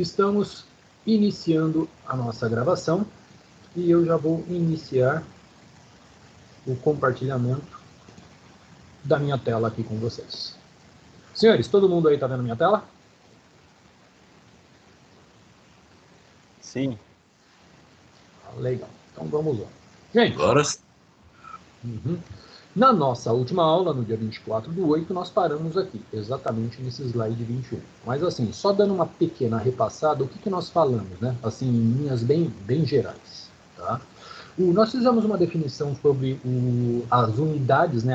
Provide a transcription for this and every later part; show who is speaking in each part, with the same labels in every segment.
Speaker 1: Estamos iniciando a nossa gravação e eu já vou iniciar o compartilhamento da minha tela aqui com vocês. Senhores, todo mundo aí está vendo minha tela?
Speaker 2: Sim.
Speaker 1: Legal. Então vamos lá. Gente,
Speaker 2: Agora
Speaker 1: na nossa última aula, no dia 24/8, nós paramos aqui, exatamente nesse slide 21. Mas assim, só dando uma pequena repassada, o que nós falamos, né? Assim, em linhas bem gerais, tá? Nós fizemos uma definição sobre as unidades, né?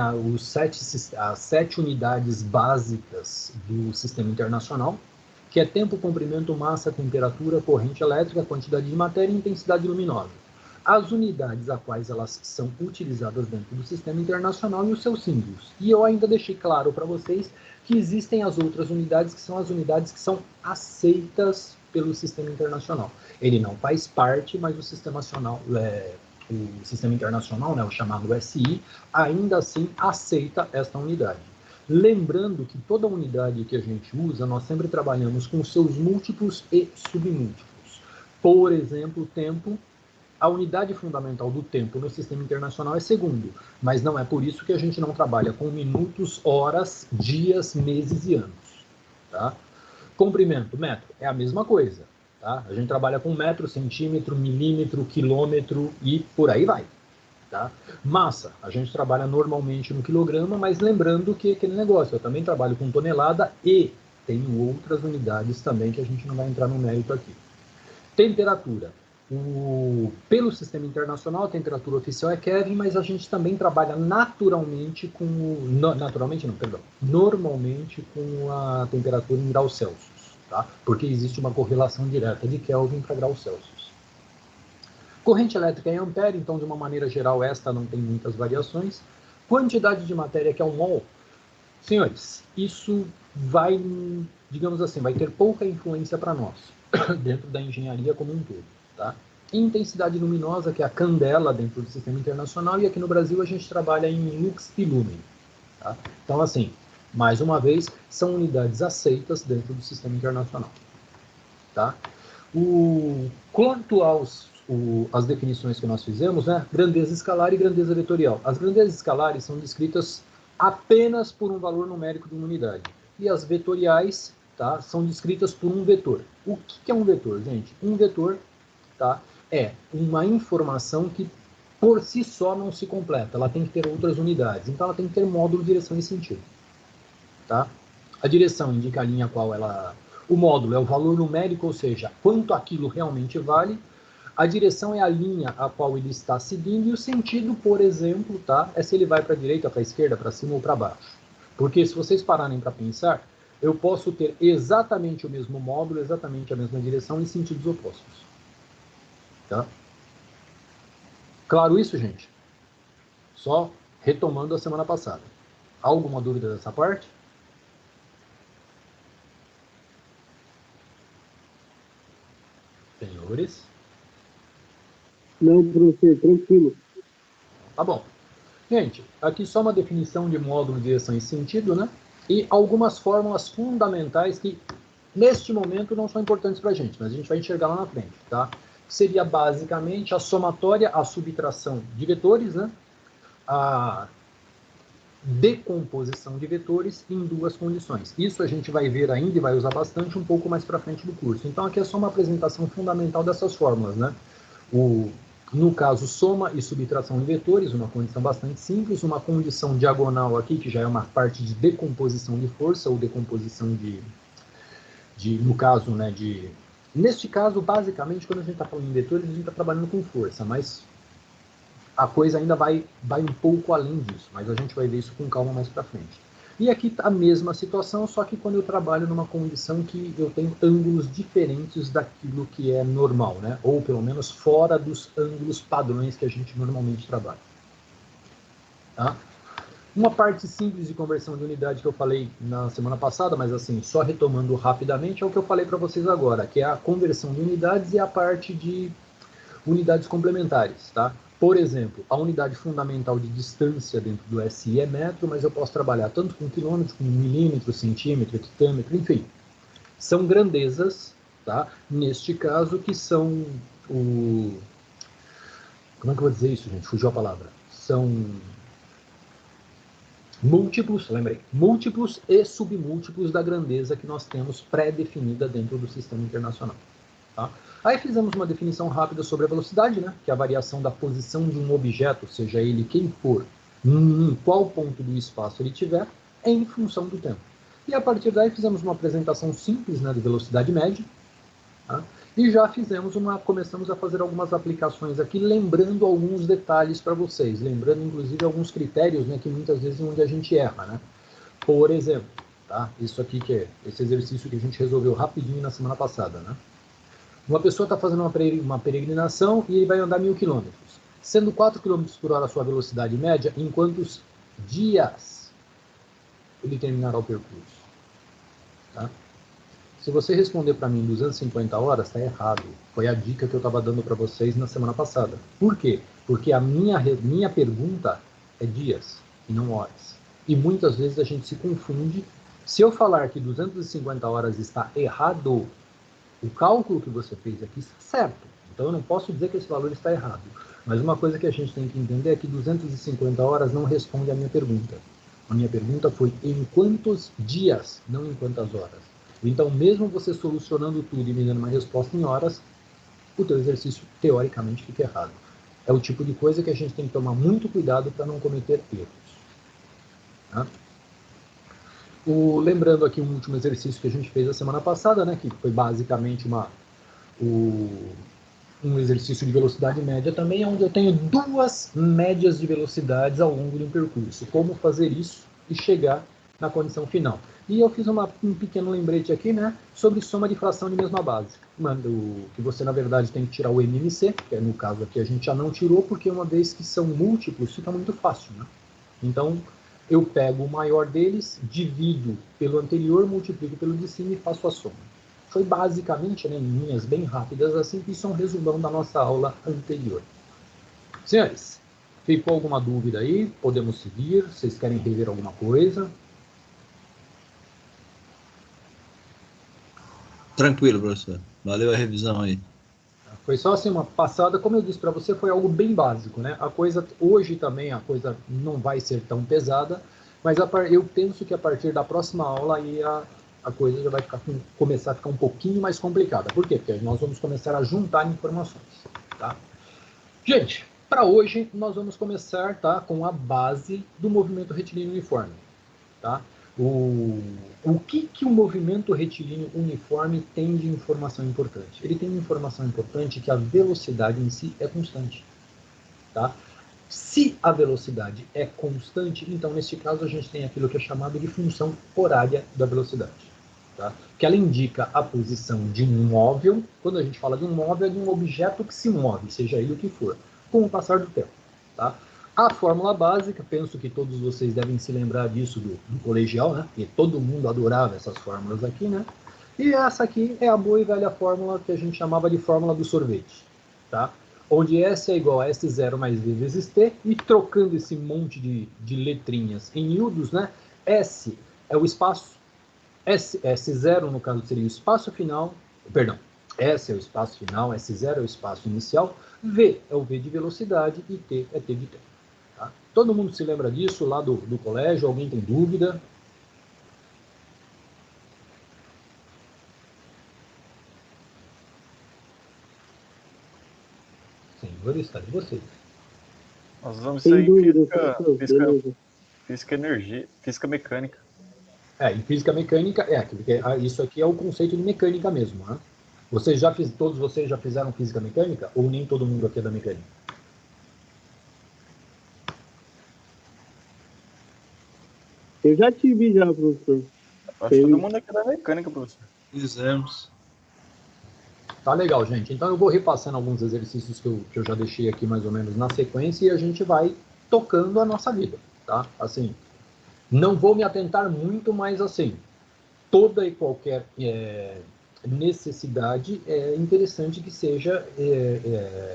Speaker 1: As 7 unidades básicas do sistema internacional, que é tempo, comprimento, massa, temperatura, corrente elétrica, quantidade de matéria e intensidade luminosa. As unidades a quais elas são utilizadas dentro do sistema internacional e os seus símbolos. E eu ainda deixei claro para vocês que existem as outras unidades, que são as unidades que são aceitas pelo sistema internacional. Ele não faz parte, mas o sistema internacional, né, o chamado SI, ainda assim aceita esta unidade. Lembrando que toda unidade que a gente usa, nós sempre trabalhamos com seus múltiplos e submúltiplos. Por exemplo, o tempo. A unidade fundamental do tempo no sistema internacional é segundo, mas não é por isso que a gente não trabalha com minutos, horas, dias, meses e anos. Tá? Comprimento, metro, é a mesma coisa. Tá? A gente trabalha com metro, centímetro, milímetro, quilômetro e por aí vai. Tá? Massa, a gente trabalha normalmente no quilograma, mas lembrando que aquele negócio, eu também trabalho com tonelada e tenho outras unidades também que a gente não vai entrar no mérito aqui. Temperatura. Pelo sistema internacional, a temperatura oficial é Kelvin, mas a gente também trabalha normalmente com a temperatura em graus Celsius, tá? Porque existe uma correlação direta de Kelvin para graus Celsius. Corrente elétrica é ampere, então de uma maneira geral esta não tem muitas variações. Quantidade de matéria, que é um mol. Senhores, isso vai, digamos assim, vai ter pouca influência para nós, dentro da engenharia como um todo. Tá? Intensidade luminosa, que é a candela dentro do sistema internacional, e aqui no Brasil a gente trabalha em lux e lumen. Tá? Então, assim, mais uma vez, são unidades aceitas dentro do sistema internacional. Tá? Quanto às definições que nós fizemos, né? Grandeza escalar e grandeza vetorial. As grandezas escalares são descritas apenas por um valor numérico de uma unidade. E as vetoriais, tá, são descritas por um vetor. O que é um vetor, gente? Um vetor, tá, é uma informação que por si só não se completa. Ela tem que ter outras unidades. Então ela tem que ter módulo, direção e sentido. Tá? A direção indica a linha a qual ela... O módulo é o valor numérico, ou seja, quanto aquilo realmente vale. A direção é a linha a qual ele está seguindo, e o sentido, por exemplo, tá, é se ele vai para a direita, para a esquerda, para cima ou para baixo. Porque se vocês pararem para pensar, eu posso ter exatamente o mesmo módulo, exatamente a mesma direção em sentidos opostos. Tá? Claro isso, gente? Só retomando a semana passada. Alguma dúvida dessa parte? Senhores?
Speaker 3: Não, professor, tranquilo.
Speaker 1: Tá bom. Gente, aqui só uma definição de módulo, direção e sentido, né? E algumas fórmulas fundamentais que, neste momento, não são importantes para a gente, mas a gente vai enxergar lá na frente, tá? Seria basicamente a somatória, a subtração de vetores, né? A decomposição de vetores em duas condições. Isso a gente vai ver ainda e vai usar bastante um pouco mais para frente do curso. Então, aqui é só uma apresentação fundamental dessas fórmulas, né? No caso, soma e subtração de vetores, uma condição bastante simples, uma condição diagonal aqui, que já é uma parte de decomposição de força, ou decomposição no caso, né, neste caso, basicamente, quando a gente está falando em vetores, a gente está trabalhando com força, mas a coisa ainda vai um pouco além disso, mas a gente vai ver isso com calma mais para frente. E aqui a mesma situação, só que quando eu trabalho numa condição que eu tenho ângulos diferentes daquilo que é normal, né? Ou pelo menos fora dos ângulos padrões que a gente normalmente trabalha. Tá? Uma parte simples de conversão de unidade que eu falei na semana passada, mas assim, só retomando rapidamente, é o que eu falei para vocês agora, que é a conversão de unidades e a parte de unidades complementares, tá? Por exemplo, a unidade fundamental de distância dentro do SI é metro, mas eu posso trabalhar tanto com quilômetro, com milímetro, centímetro, hectômetro, enfim. São grandezas, tá? Neste caso, que são o... Como é que eu vou dizer isso, gente? Fugiu a palavra. São múltiplos, lembrei, múltiplos e submúltiplos da grandeza que nós temos pré-definida dentro do sistema internacional. Tá? Aí fizemos uma definição rápida sobre a velocidade, né? Que é a variação da posição de um objeto, seja ele quem for, em qual ponto do espaço ele estiver, em função do tempo. E a partir daí fizemos uma apresentação simples, né, de velocidade média, tá? E já começamos a fazer algumas aplicações aqui, lembrando alguns detalhes para vocês, lembrando inclusive alguns critérios, né, que muitas vezes onde a gente erra, né? Por exemplo, tá? Isso aqui que é esse exercício que a gente resolveu rapidinho na semana passada, né? Uma pessoa está fazendo uma peregrinação e ele vai andar 1.000 km. Sendo 4 km por hora a sua velocidade média, em quantos dias ele terminará o percurso? Tá? Se você responder para mim 250 horas, está errado. Foi a dica que eu estava dando para vocês na semana passada. Por quê? Porque a minha pergunta é dias e não horas. E muitas vezes a gente se confunde. Se eu falar que 250 horas está errado, o cálculo que você fez aqui está certo. Então eu não posso dizer que esse valor está errado. Mas uma coisa que a gente tem que entender é que 250 horas não responde à minha pergunta. A minha pergunta foi em quantos dias, não em quantas horas. Então, mesmo você solucionando tudo e me dando uma resposta em horas, o teu exercício, teoricamente, fica errado. É o tipo de coisa que a gente tem que tomar muito cuidado para não cometer erros. Tá? Lembrando aqui um último exercício que a gente fez a semana passada, né, que foi basicamente um exercício de velocidade média também, onde eu tenho duas médias de velocidades ao longo de um percurso. Como fazer isso e chegar na condição final. E eu fiz um pequeno lembrete aqui, né, sobre soma de fração de mesma base. Que você, na verdade, tem que tirar o MMC, que no caso aqui a gente já não tirou, porque uma vez que são múltiplos, fica muito fácil, né? Então, eu pego o maior deles, divido pelo anterior, multiplico pelo de cima e faço a soma. Foi basicamente, né, em linhas bem rápidas, assim, que isso é um resumão da nossa aula anterior. Senhores, ficou alguma dúvida aí? Podemos seguir? Vocês querem rever alguma coisa?
Speaker 2: Tranquilo, professor. Valeu a revisão aí.
Speaker 1: Foi só assim uma passada, como eu disse para você, foi algo bem básico, né? A coisa, hoje também a coisa não vai ser tão pesada, mas eu penso que a partir da próxima aula aí a coisa já vai começar a ficar um pouquinho mais complicada. Por quê? Porque nós vamos começar a juntar informações, tá? Gente, para hoje nós vamos começar, tá, com a base do movimento retilíneo uniforme, tá? O que o movimento retilíneo uniforme tem de informação importante? Ele tem informação importante que a velocidade em si é constante. Tá? Se a velocidade é constante, então neste caso a gente tem aquilo que é chamado de função horária da velocidade. Tá? Que ela indica a posição de um móvel, quando a gente fala de um móvel, é de um objeto que se move, seja ele o que for, com o passar do tempo. Tá? A fórmula básica, penso que todos vocês devem se lembrar disso do colegial, né? E todo mundo adorava essas fórmulas aqui, né? E essa aqui é a boa e velha fórmula que a gente chamava de fórmula do sorvete, tá? Onde S é igual a S0 mais V vezes T, e trocando esse monte de letrinhas em miúdos, né? S é o espaço, S0 no caso seria o espaço final, perdão, S é o espaço final, S0 é o espaço inicial, V é o V de velocidade e T é T de tempo. Tá? Todo mundo se lembra disso lá do colégio? Alguém tem dúvida? Senhores, está de vocês.
Speaker 4: Nós vamos sair em física energia, física mecânica.
Speaker 1: Em física mecânica, isso aqui é o conceito de mecânica mesmo, né? Todos vocês já fizeram física mecânica? Ou nem todo mundo aqui é da mecânica?
Speaker 3: Eu já tive já, professor.
Speaker 4: Acho que todo mundo aqui é da mecânica, professor.
Speaker 2: Fizemos.
Speaker 1: Tá legal, gente. Então eu vou repassando alguns exercícios que eu já deixei aqui mais ou menos na sequência e a gente vai tocando a nossa vida, tá? Assim, não vou me atentar muito, mas assim, toda e qualquer necessidade é interessante que seja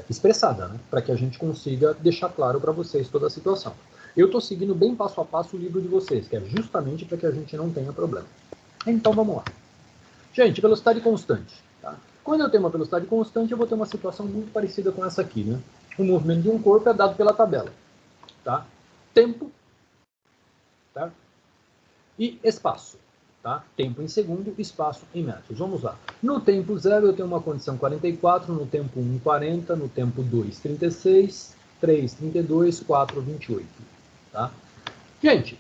Speaker 1: expressada, né? Para que a gente consiga deixar claro para vocês toda a situação. Eu estou seguindo bem passo a passo o livro de vocês, que é justamente para que a gente não tenha problema. Então vamos lá. Gente, velocidade constante. Tá? Quando eu tenho uma velocidade constante, eu vou ter uma situação muito parecida com essa aqui. Né? O movimento de um corpo é dado pela tabela. Tá? Tempo, tá? E espaço. Tá? Tempo em segundo, espaço em metros. Vamos lá. No tempo 0 eu tenho uma condição 44, no tempo 1, 40, no tempo 2, 36, 3, 32, 4, 28. Tá? Gente,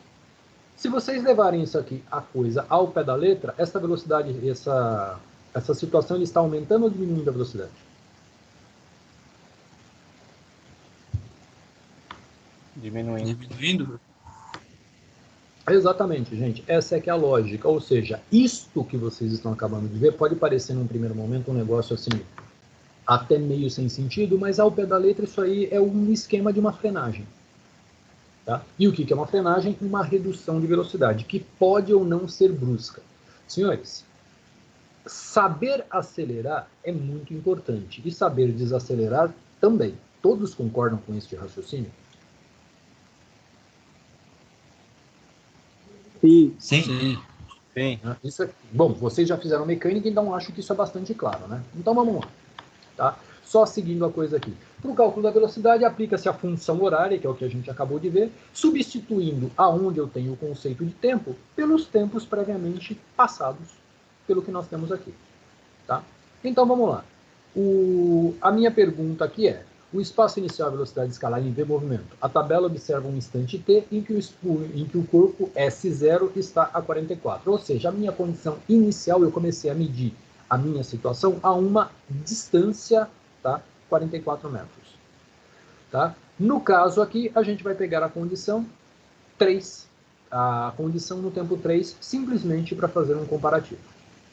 Speaker 1: se vocês levarem isso aqui, a coisa ao pé da letra, essa velocidade, essa situação, ele está aumentando ou diminuindo a velocidade?
Speaker 4: Diminuindo.
Speaker 2: Diminuindo?
Speaker 1: Exatamente, gente. Essa é que é a lógica. Ou seja, isto que vocês estão acabando de ver pode parecer, num primeiro momento, um negócio assim, até meio sem sentido, mas ao pé da letra isso aí é um esquema de uma frenagem. Tá? E o que é uma frenagem? Uma redução de velocidade, que pode ou não ser brusca. Senhores, saber acelerar é muito importante. E saber desacelerar também. Todos concordam com este raciocínio?
Speaker 3: Sim.
Speaker 2: Sim.
Speaker 4: Sim.
Speaker 1: Isso é... Bom, vocês já fizeram mecânica, então acho que isso é bastante claro, né? Então vamos lá. Tá? Só seguindo a coisa aqui. Para o cálculo da velocidade, aplica-se a função horária, que é o que a gente acabou de ver, substituindo aonde eu tenho o conceito de tempo pelos tempos previamente passados, pelo que nós temos aqui. Tá? Então vamos lá. A minha pergunta aqui é: o espaço inicial é a velocidade escalar em V movimento. A tabela observa um instante t em que o corpo S0 está a 44. Ou seja, a minha condição inicial, eu comecei a medir a minha situação a uma distância, tá? 44 metros. Tá? No caso aqui, a gente vai pegar a condição 3, a condição no tempo 3, simplesmente para fazer um comparativo.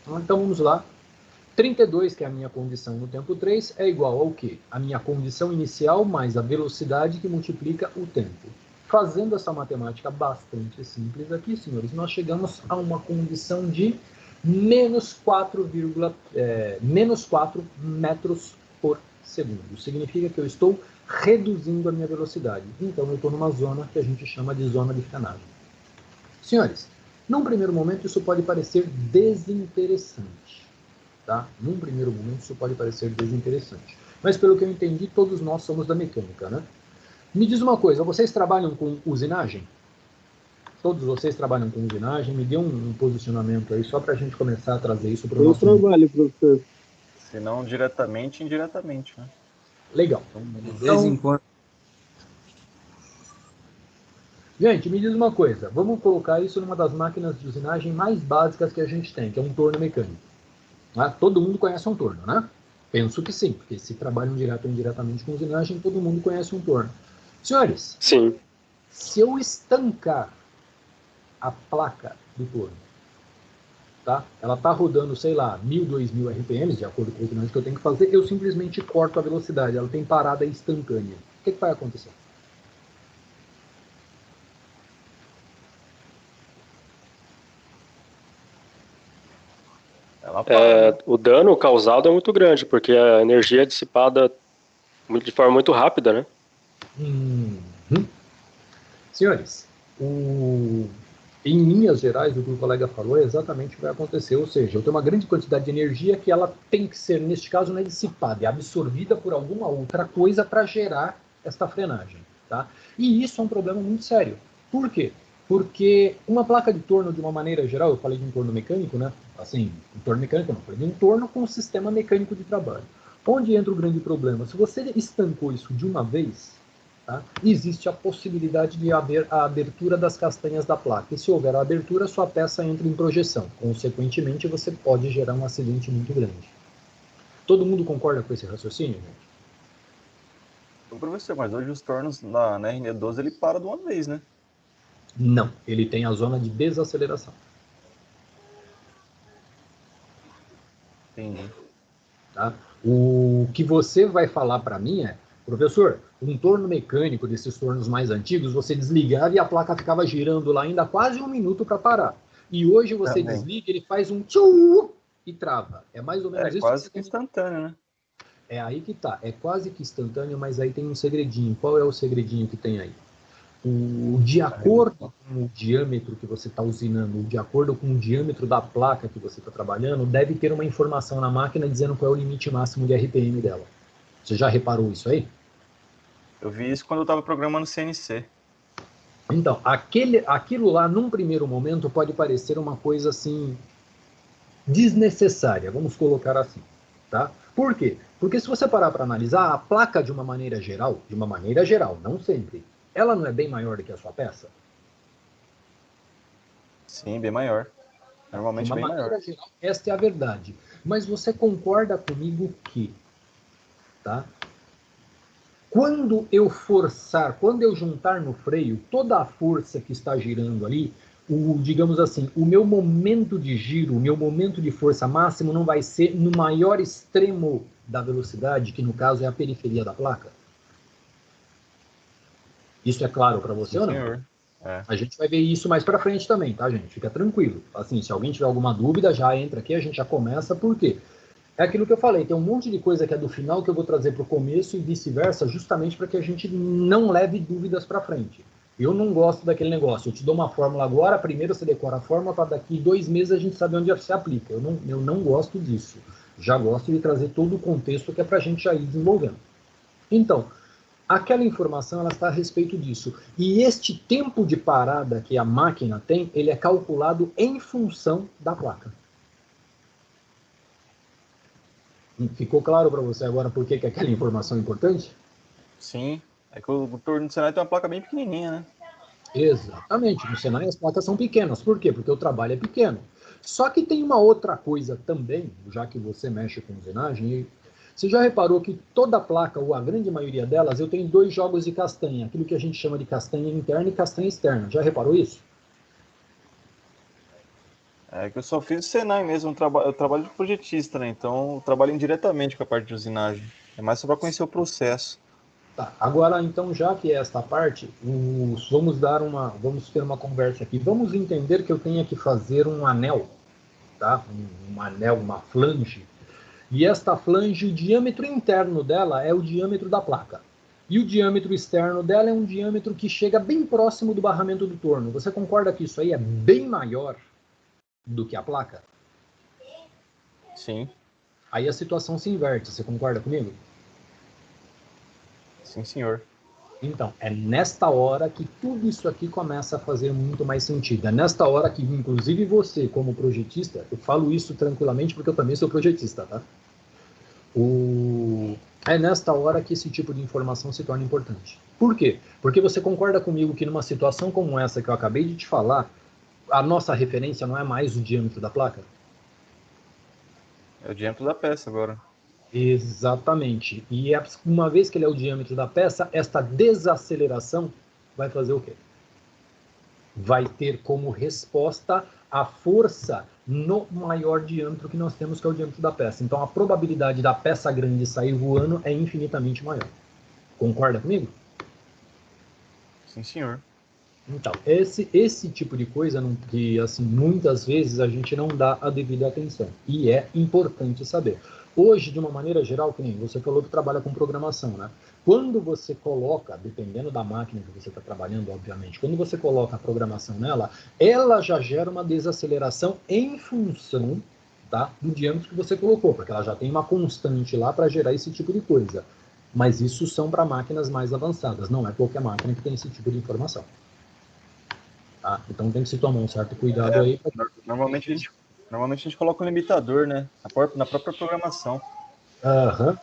Speaker 1: Então vamos lá. 32, que é a minha condição no tempo 3, é igual ao quê? A minha condição inicial mais a velocidade que multiplica o tempo. Fazendo essa matemática bastante simples aqui, senhores, nós chegamos a uma condição de menos 4 metros por segundo. Significa que eu estou reduzindo a minha velocidade. Então, eu estou numa zona que a gente chama de zona de frenagem. Senhores, num primeiro momento, isso pode parecer desinteressante. Tá? Num primeiro momento, isso pode parecer desinteressante. Mas, pelo que eu entendi, todos nós somos da mecânica, né? Me diz uma coisa, vocês trabalham com usinagem? Todos vocês trabalham com usinagem? Me dê um posicionamento aí, só para a gente começar a trazer isso para o nosso...
Speaker 3: Eu trabalho, professor.
Speaker 4: Se não diretamente, indiretamente, né?
Speaker 1: Legal.
Speaker 2: De vez em quando.
Speaker 1: Gente, me diz uma coisa, vamos colocar isso numa das máquinas de usinagem mais básicas que a gente tem, que é um torno mecânico. Todo mundo conhece um torno, né? Penso que sim, porque se trabalham direto ou indiretamente com usinagem, todo mundo conhece um torno. Senhores,
Speaker 5: sim.
Speaker 1: Se eu estancar a placa do torno, tá? Ela está rodando, sei lá, 1.000, 2.000 RPMs, de acordo com o que eu tenho que fazer, eu simplesmente corto a velocidade, ela tem parada instantânea. O que vai acontecer?
Speaker 5: O dano causado é muito grande, porque a energia é dissipada de forma muito rápida, né?
Speaker 1: Senhores, em linhas gerais, o que o colega falou é exatamente o que vai acontecer. Ou seja, eu tenho uma grande quantidade de energia que ela tem que ser, neste caso, não é dissipada, é absorvida por alguma outra coisa para gerar esta frenagem. Tá? E isso é um problema muito sério. Por quê? Porque uma placa de torno, de uma maneira geral, eu falei de um torno mecânico, né? Assim, um torno mecânico não, falei de um torno com um sistema mecânico de trabalho. Onde entra o grande problema? Se você estancou isso de uma vez, tá? Existe a possibilidade de haver a abertura das castanhas da placa. E se houver a abertura, sua peça entra em projeção. Consequentemente, você pode gerar um acidente muito grande. Todo mundo concorda com esse raciocínio, gente?
Speaker 4: Ô, professor, mas hoje os tornos na RN12 ele para de uma vez, né?
Speaker 1: Não, ele tem a zona de desaceleração.
Speaker 4: Entendi.
Speaker 1: Tá? O que você vai falar para mim é, professor, um torno mecânico desses tornos mais antigos, você desligava e a placa ficava girando lá ainda quase 1 minuto para parar. E hoje você desliga, ele faz um tchu e trava. É mais ou menos isso.
Speaker 4: É quase que instantâneo, né?
Speaker 1: É aí que tá. É quase que instantâneo, mas aí tem um segredinho. Qual é o segredinho que tem aí? De acordo com o diâmetro que você está usinando, de acordo com o diâmetro da placa que você está trabalhando, deve ter uma informação na máquina dizendo qual é o limite máximo de RPM dela. Você já reparou isso aí?
Speaker 4: Eu vi isso quando eu estava programando CNC.
Speaker 1: Então, aquilo lá, num primeiro momento, pode parecer uma coisa assim desnecessária, vamos colocar assim, tá? Por quê? Porque se você parar para analisar, a placa de uma maneira geral, não sempre, ela não é bem maior do que a sua peça?
Speaker 4: Sim, bem maior. Normalmente bem maior.
Speaker 1: Geral, esta é a verdade. Mas você concorda comigo que, tá? Quando eu forçar, quando eu juntar no freio toda a força que está girando ali, digamos assim, o meu momento de giro, o meu momento de força máximo não vai ser no maior extremo da velocidade, que no caso é a periferia da placa? Isso é claro para você, sim, ou não?
Speaker 4: Senhor. É.
Speaker 1: A gente vai ver isso mais para frente também, tá, gente? Fica tranquilo. Assim, se alguém tiver alguma dúvida, já entra aqui, a gente já começa, por quê? É aquilo que eu falei, tem um monte de coisa que é do final que eu vou trazer para o começo e vice-versa, justamente para que a gente não leve dúvidas para frente. Eu não gosto daquele negócio, eu te dou uma fórmula agora, primeiro você decora a fórmula, para daqui 2 meses a gente saber onde se aplica. Eu não gosto disso. Já gosto de trazer todo o contexto que é para a gente já ir desenvolvendo. Então, aquela informação ela está a respeito disso. E este tempo de parada que a máquina tem, ele é calculado em função da placa. Ficou claro para você agora por que aquela informação é importante?
Speaker 4: Sim, é que o torno do Senai tem uma placa bem pequenininha, né?
Speaker 1: Exatamente, no Senai as placas são pequenas. Por quê? Porque o trabalho é pequeno. Só que tem uma outra coisa também, já que você mexe com usinagem, você já reparou que toda placa, ou a grande maioria delas, eu tenho 2 jogos de castanha, aquilo que a gente chama de castanha interna e castanha externa. Já reparou isso?
Speaker 4: É que eu só fiz o Senai mesmo, eu trabalho de projetista, né? Então eu trabalho indiretamente com a parte de usinagem. É mais só para conhecer o processo.
Speaker 1: Tá, agora então, já que é esta parte, vamos ter uma conversa aqui. Vamos entender que eu tenho que fazer um anel, tá? Um anel, uma flange. E esta flange, o diâmetro interno dela é o diâmetro da placa. E o diâmetro externo dela é um diâmetro que chega bem próximo do barramento do torno. Você concorda que isso aí é bem maior do que a placa?
Speaker 4: Sim.
Speaker 1: Aí a situação se inverte, você concorda comigo?
Speaker 4: Sim, senhor.
Speaker 1: Então, é nesta hora que tudo isso aqui começa a fazer muito mais sentido. É nesta hora que, inclusive você, como projetista, eu falo isso tranquilamente porque eu também sou projetista, tá? É nesta hora que esse tipo de informação se torna importante. Por quê? Porque você concorda comigo que numa situação como essa que eu acabei de te falar, a nossa referência não é mais o diâmetro da placa?
Speaker 4: É o diâmetro da peça agora.
Speaker 1: Exatamente. E uma vez que ele é o diâmetro da peça, esta desaceleração vai fazer o quê? Vai ter como resposta a força no maior diâmetro que nós temos, que é o diâmetro da peça. Então, a probabilidade da peça grande sair voando é infinitamente maior. Concorda comigo?
Speaker 4: Sim, senhor.
Speaker 1: Então, esse tipo de coisa que, assim, muitas vezes a gente não dá a devida atenção. E é importante saber. Hoje, de uma maneira geral, que nem você falou que trabalha com programação, né? Quando você coloca, dependendo da máquina que você está trabalhando, obviamente, quando você coloca a programação nela, ela já gera uma desaceleração em função, tá, do diâmetro que você colocou, porque ela já tem uma constante lá para gerar esse tipo de coisa. Mas isso são para máquinas mais avançadas, não é qualquer máquina que tem esse tipo de informação. Tá? Então tem que se tomar um certo cuidado aí.
Speaker 4: Normalmente a gente coloca um limitador, né? Na própria programação.
Speaker 1: Aham.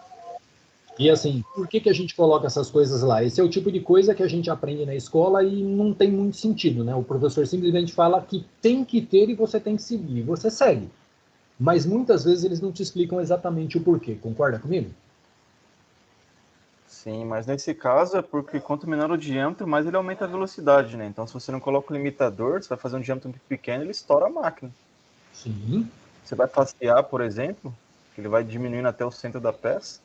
Speaker 1: E assim, por que a gente coloca essas coisas lá? Esse é o tipo de coisa que a gente aprende na escola e não tem muito sentido, né? O professor simplesmente fala que tem que ter e você tem que seguir. E você segue. Mas muitas vezes eles não te explicam exatamente o porquê. Concorda comigo?
Speaker 4: Sim, mas nesse caso é porque quanto menor o diâmetro, mais ele aumenta a velocidade, né? Então se você não coloca o limitador, você vai fazer um diâmetro muito pequeno, ele estoura a máquina.
Speaker 1: Sim.
Speaker 4: Você vai facear, por exemplo, que ele vai diminuindo até o centro da peça.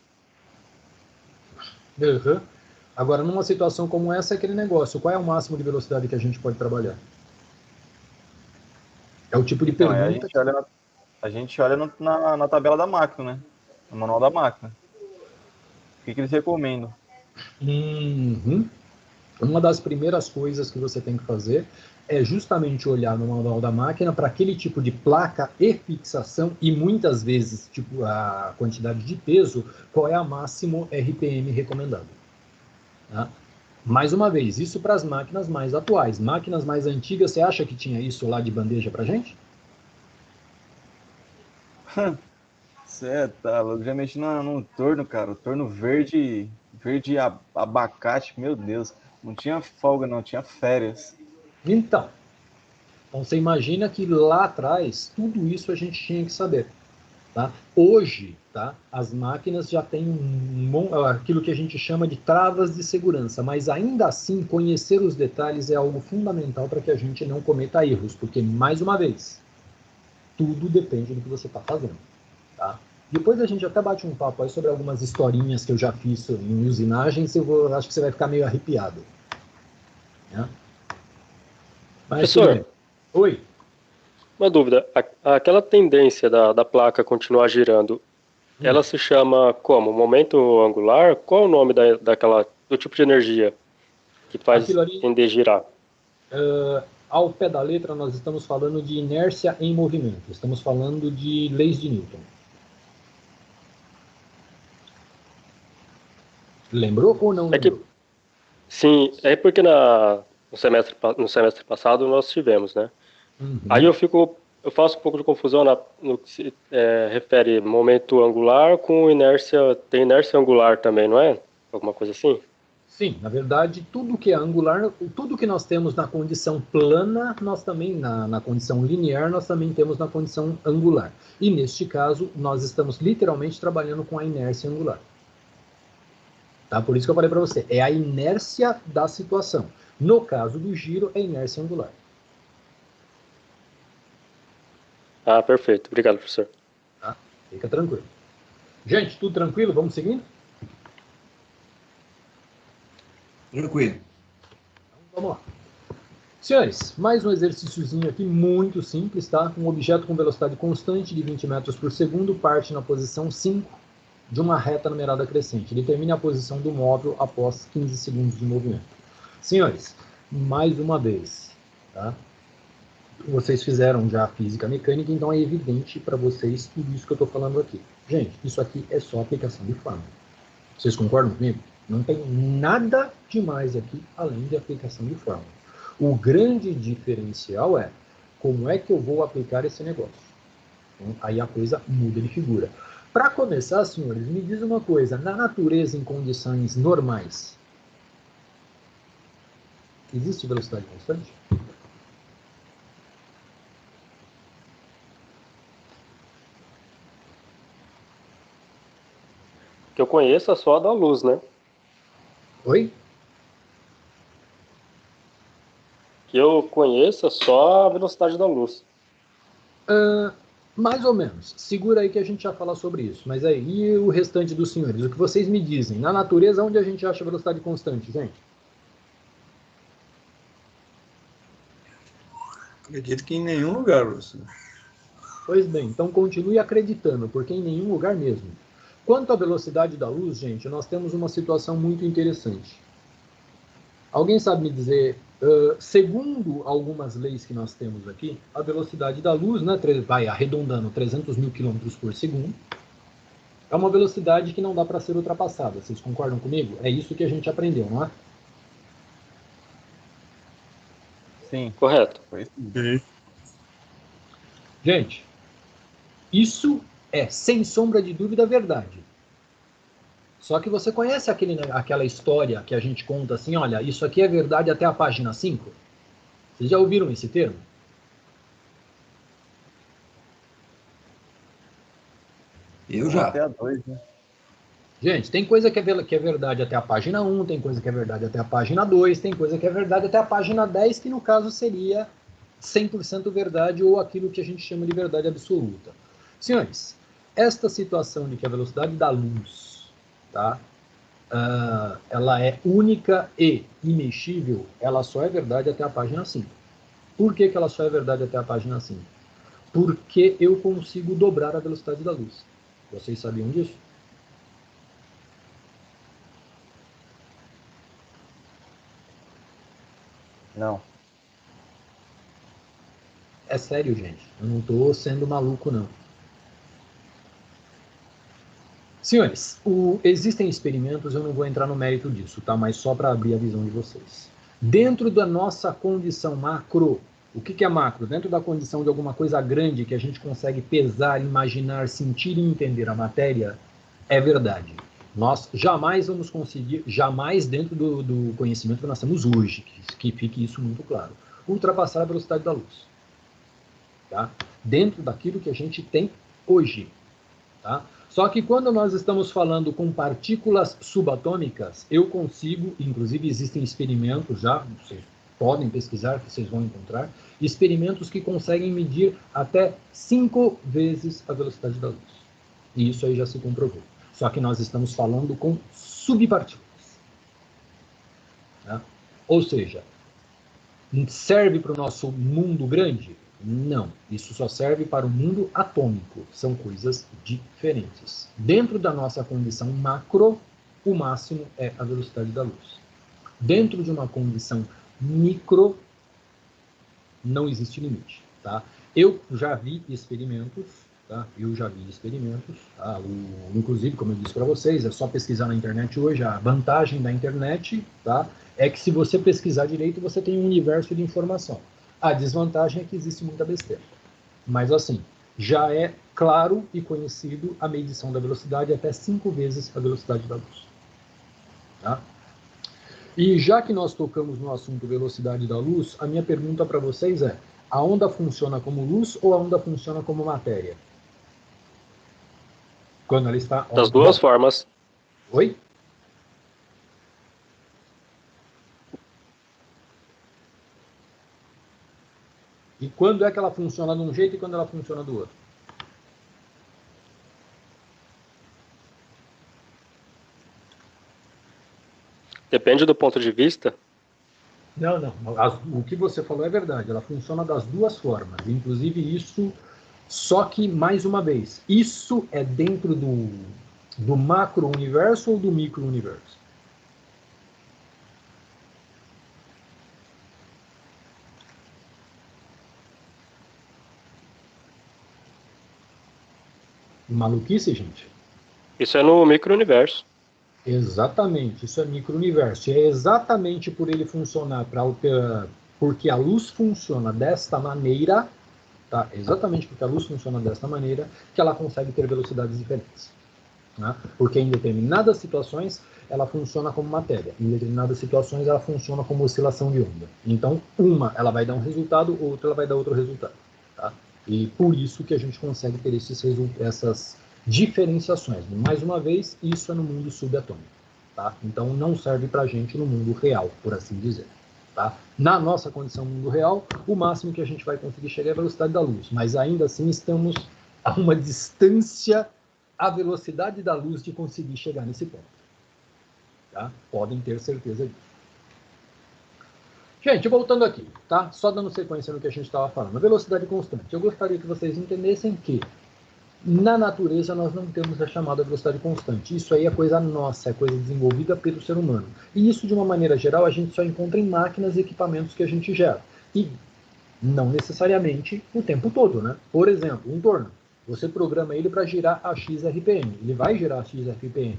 Speaker 1: Uhum. Agora, numa situação como essa, é aquele negócio. Qual é o máximo de velocidade que a gente pode trabalhar? É o tipo de
Speaker 4: Então,
Speaker 1: pergunta.
Speaker 4: a gente olha na tabela da máquina, né? No manual da máquina. O que eles recomendam?
Speaker 1: Uhum. Uma das primeiras coisas que você tem que fazer é justamente olhar no manual da máquina para aquele tipo de placa e fixação e muitas vezes tipo a quantidade de peso, qual é a máximo RPM recomendado. Tá? Mais uma vez, isso para as máquinas mais atuais. Máquinas mais antigas, você acha que tinha isso lá de bandeja para gente?
Speaker 4: Você tá louco. Já mexi num torno, cara. O torno verde, abacate, meu Deus. Não tinha folga, não, tinha férias.
Speaker 1: Então você imagina que lá atrás, tudo isso a gente tinha que saber. Tá? Hoje, tá, as máquinas já têm aquilo que a gente chama de travas de segurança, mas ainda assim, conhecer os detalhes é algo fundamental para que a gente não cometa erros, porque, mais uma vez, tudo depende do que você está fazendo. Tá? Depois a gente até bate um papo aí sobre algumas historinhas que eu já fiz em usinagens, acho que você vai ficar meio arrepiado. Né? Mas tudo bem.
Speaker 5: Professor,
Speaker 1: Oi.
Speaker 5: uma dúvida. Aquela tendência da placa continuar girando, ela se chama como? Momento angular? Qual é o nome do tipo de energia que faz
Speaker 1: Aquilo ali,
Speaker 5: tender a girar?
Speaker 1: ao pé da letra, nós estamos falando de inércia em movimento. Estamos falando de leis de Newton. Lembrou ou não
Speaker 5: É que,
Speaker 1: lembrou?
Speaker 5: sim, é porque no semestre passado nós tivemos, né? Aí
Speaker 1: Uhum.
Speaker 5: eu faço um pouco de confusão no que se refere momento angular com inércia, tem inércia angular também, não é? Alguma coisa assim?
Speaker 1: Sim, na verdade, tudo que é angular, tudo que nós temos na condição plana, nós também, na condição linear, nós também temos na condição angular. E neste caso, nós estamos literalmente trabalhando com a inércia angular. Tá? Por isso que eu falei para você, é a inércia da situação. No caso do giro, é inércia angular.
Speaker 5: Ah, perfeito. Obrigado, professor.
Speaker 1: Tá? Fica tranquilo. Gente, tudo tranquilo? Vamos seguindo?
Speaker 2: Tranquilo.
Speaker 1: Então, vamos lá. Senhores, mais um exercíciozinho aqui muito simples, tá? Um objeto com velocidade constante de 20 metros por segundo parte na posição 5 de uma reta numerada crescente. Determine a posição do móvel após 15 segundos de movimento. Senhores, mais uma vez, tá? Vocês fizeram já a física mecânica, então é evidente para vocês tudo isso que eu estou falando aqui. Gente, isso aqui é só aplicação de fórmula. Vocês concordam comigo? Não tem nada demais aqui além de aplicação de fórmula. O grande diferencial é como é que eu vou aplicar esse negócio. Então, aí a coisa muda de figura. Para começar, senhores, me diz uma coisa. Na natureza, em condições normais, existe velocidade constante?
Speaker 5: Que eu conheço é só a da luz, né?
Speaker 1: Oi?
Speaker 5: Que eu conheço é só a velocidade da luz.
Speaker 1: Mais ou menos. Segura aí que a gente já fala sobre isso. Mas aí, e o restante dos senhores? O que vocês me dizem? Na natureza, onde a gente acha velocidade constante, gente?
Speaker 2: Acredito que em nenhum lugar, professor.
Speaker 1: Pois bem, então continue acreditando, porque em nenhum lugar mesmo. Quanto à velocidade da luz, gente, nós temos uma situação muito interessante. Alguém sabe me dizer, segundo algumas leis que nós temos aqui, a velocidade da luz, né, vai arredondando 300 mil quilômetros por segundo, é uma velocidade que não dá para ser ultrapassada. Vocês concordam comigo? É isso que a gente aprendeu, não é?
Speaker 4: Sim,
Speaker 5: Correto.
Speaker 4: foi isso.
Speaker 1: Gente, isso é, sem sombra de dúvida, verdade. Só que você conhece aquela história que a gente conta assim, olha, isso aqui é verdade até a página 5? Vocês já ouviram esse termo?
Speaker 2: Eu
Speaker 4: Ou até
Speaker 2: já.
Speaker 4: a 2, né?
Speaker 1: Gente, tem coisa que é verdade até a página 1, tem coisa que é verdade até a página 2, tem coisa que é verdade até a página 10, que no caso seria 100% verdade ou aquilo que a gente chama de verdade absoluta. Senhores, esta situação de que a velocidade da luz, tá, ela é única e imexível, ela só é verdade até a página 5. Por que ela só é verdade até a página 5? Porque eu consigo dobrar a velocidade da luz. Vocês sabiam disso?
Speaker 4: Não.
Speaker 1: É sério, gente. Eu não estou sendo maluco, não. Senhores, existem experimentos, eu não vou entrar no mérito disso, tá? Mas só para abrir a visão de vocês. Dentro da nossa condição macro, o que é macro? Dentro da condição de alguma coisa grande que a gente consegue pesar, imaginar, sentir e entender a matéria, é verdade. Nós jamais vamos conseguir, jamais dentro do conhecimento que nós temos hoje, que fique isso muito claro, ultrapassar a velocidade da luz. Tá? Dentro daquilo que a gente tem hoje. Tá? Só que quando nós estamos falando com partículas subatômicas, eu consigo, inclusive existem experimentos já, vocês podem pesquisar, que vocês vão encontrar, experimentos que conseguem medir até 5 vezes a velocidade da luz. E isso aí já se comprovou. Só que nós estamos falando com subpartículas. Tá? Ou seja, serve para o nosso mundo grande? Não, isso só serve para o mundo atômico, são coisas diferentes. Dentro da nossa condição macro, o máximo é a velocidade da luz. Dentro de uma condição micro, não existe limite. Tá? Eu já vi experimentos, tá? Tá? Inclusive, como eu disse para vocês, é só pesquisar na internet hoje. A vantagem da internet, tá? É que se você pesquisar direito, você tem um universo de informação. A desvantagem é que existe muita besteira. Mas assim, já é claro e conhecido a medição da velocidade até 5 vezes a velocidade da luz. Tá? E já que nós tocamos no assunto velocidade da luz, a minha pergunta para vocês é: a onda funciona como luz ou a onda funciona como matéria? Quando ela está...
Speaker 5: Das duas formas.
Speaker 1: Oi? E quando é que ela funciona de um jeito e quando ela funciona do outro?
Speaker 5: Depende do ponto de vista.
Speaker 1: Não. O que você falou é verdade. Ela funciona das duas formas. Inclusive isso, só que, mais uma vez, isso é dentro do macro-universo ou do micro-universo? Maluquice, gente?
Speaker 5: Isso é no micro-universo.
Speaker 1: Exatamente, isso é micro-universo. É exatamente por ele funcionar, porque a luz funciona desta maneira, tá? Exatamente porque a luz funciona desta maneira, que ela consegue ter velocidades diferentes. Né? Porque em determinadas situações ela funciona como matéria, em determinadas situações ela funciona como oscilação de onda. Então, uma ela vai dar um resultado, outra ela vai dar outro resultado. Tá? E por isso que a gente consegue ter essas diferenciações. Mais uma vez, isso é no mundo subatômico. Tá? Então, não serve para a gente no mundo real, por assim dizer. Tá? Na nossa condição mundo real, o máximo que a gente vai conseguir chegar é a velocidade da luz. Mas ainda assim, estamos a uma distância, a velocidade da luz de conseguir chegar nesse ponto. Tá? Podem ter certeza disso. Gente, voltando aqui, tá? Só dando sequência no que a gente estava falando. A velocidade constante. Eu gostaria que vocês entendessem que na natureza nós não temos a chamada velocidade constante. Isso aí é coisa nossa, é coisa desenvolvida pelo ser humano. E isso, de uma maneira geral, a gente só encontra em máquinas e equipamentos que a gente gera. E não necessariamente o tempo todo, né? Por exemplo, um torno. Você programa ele para girar a X RPM. Ele vai girar a X RPM.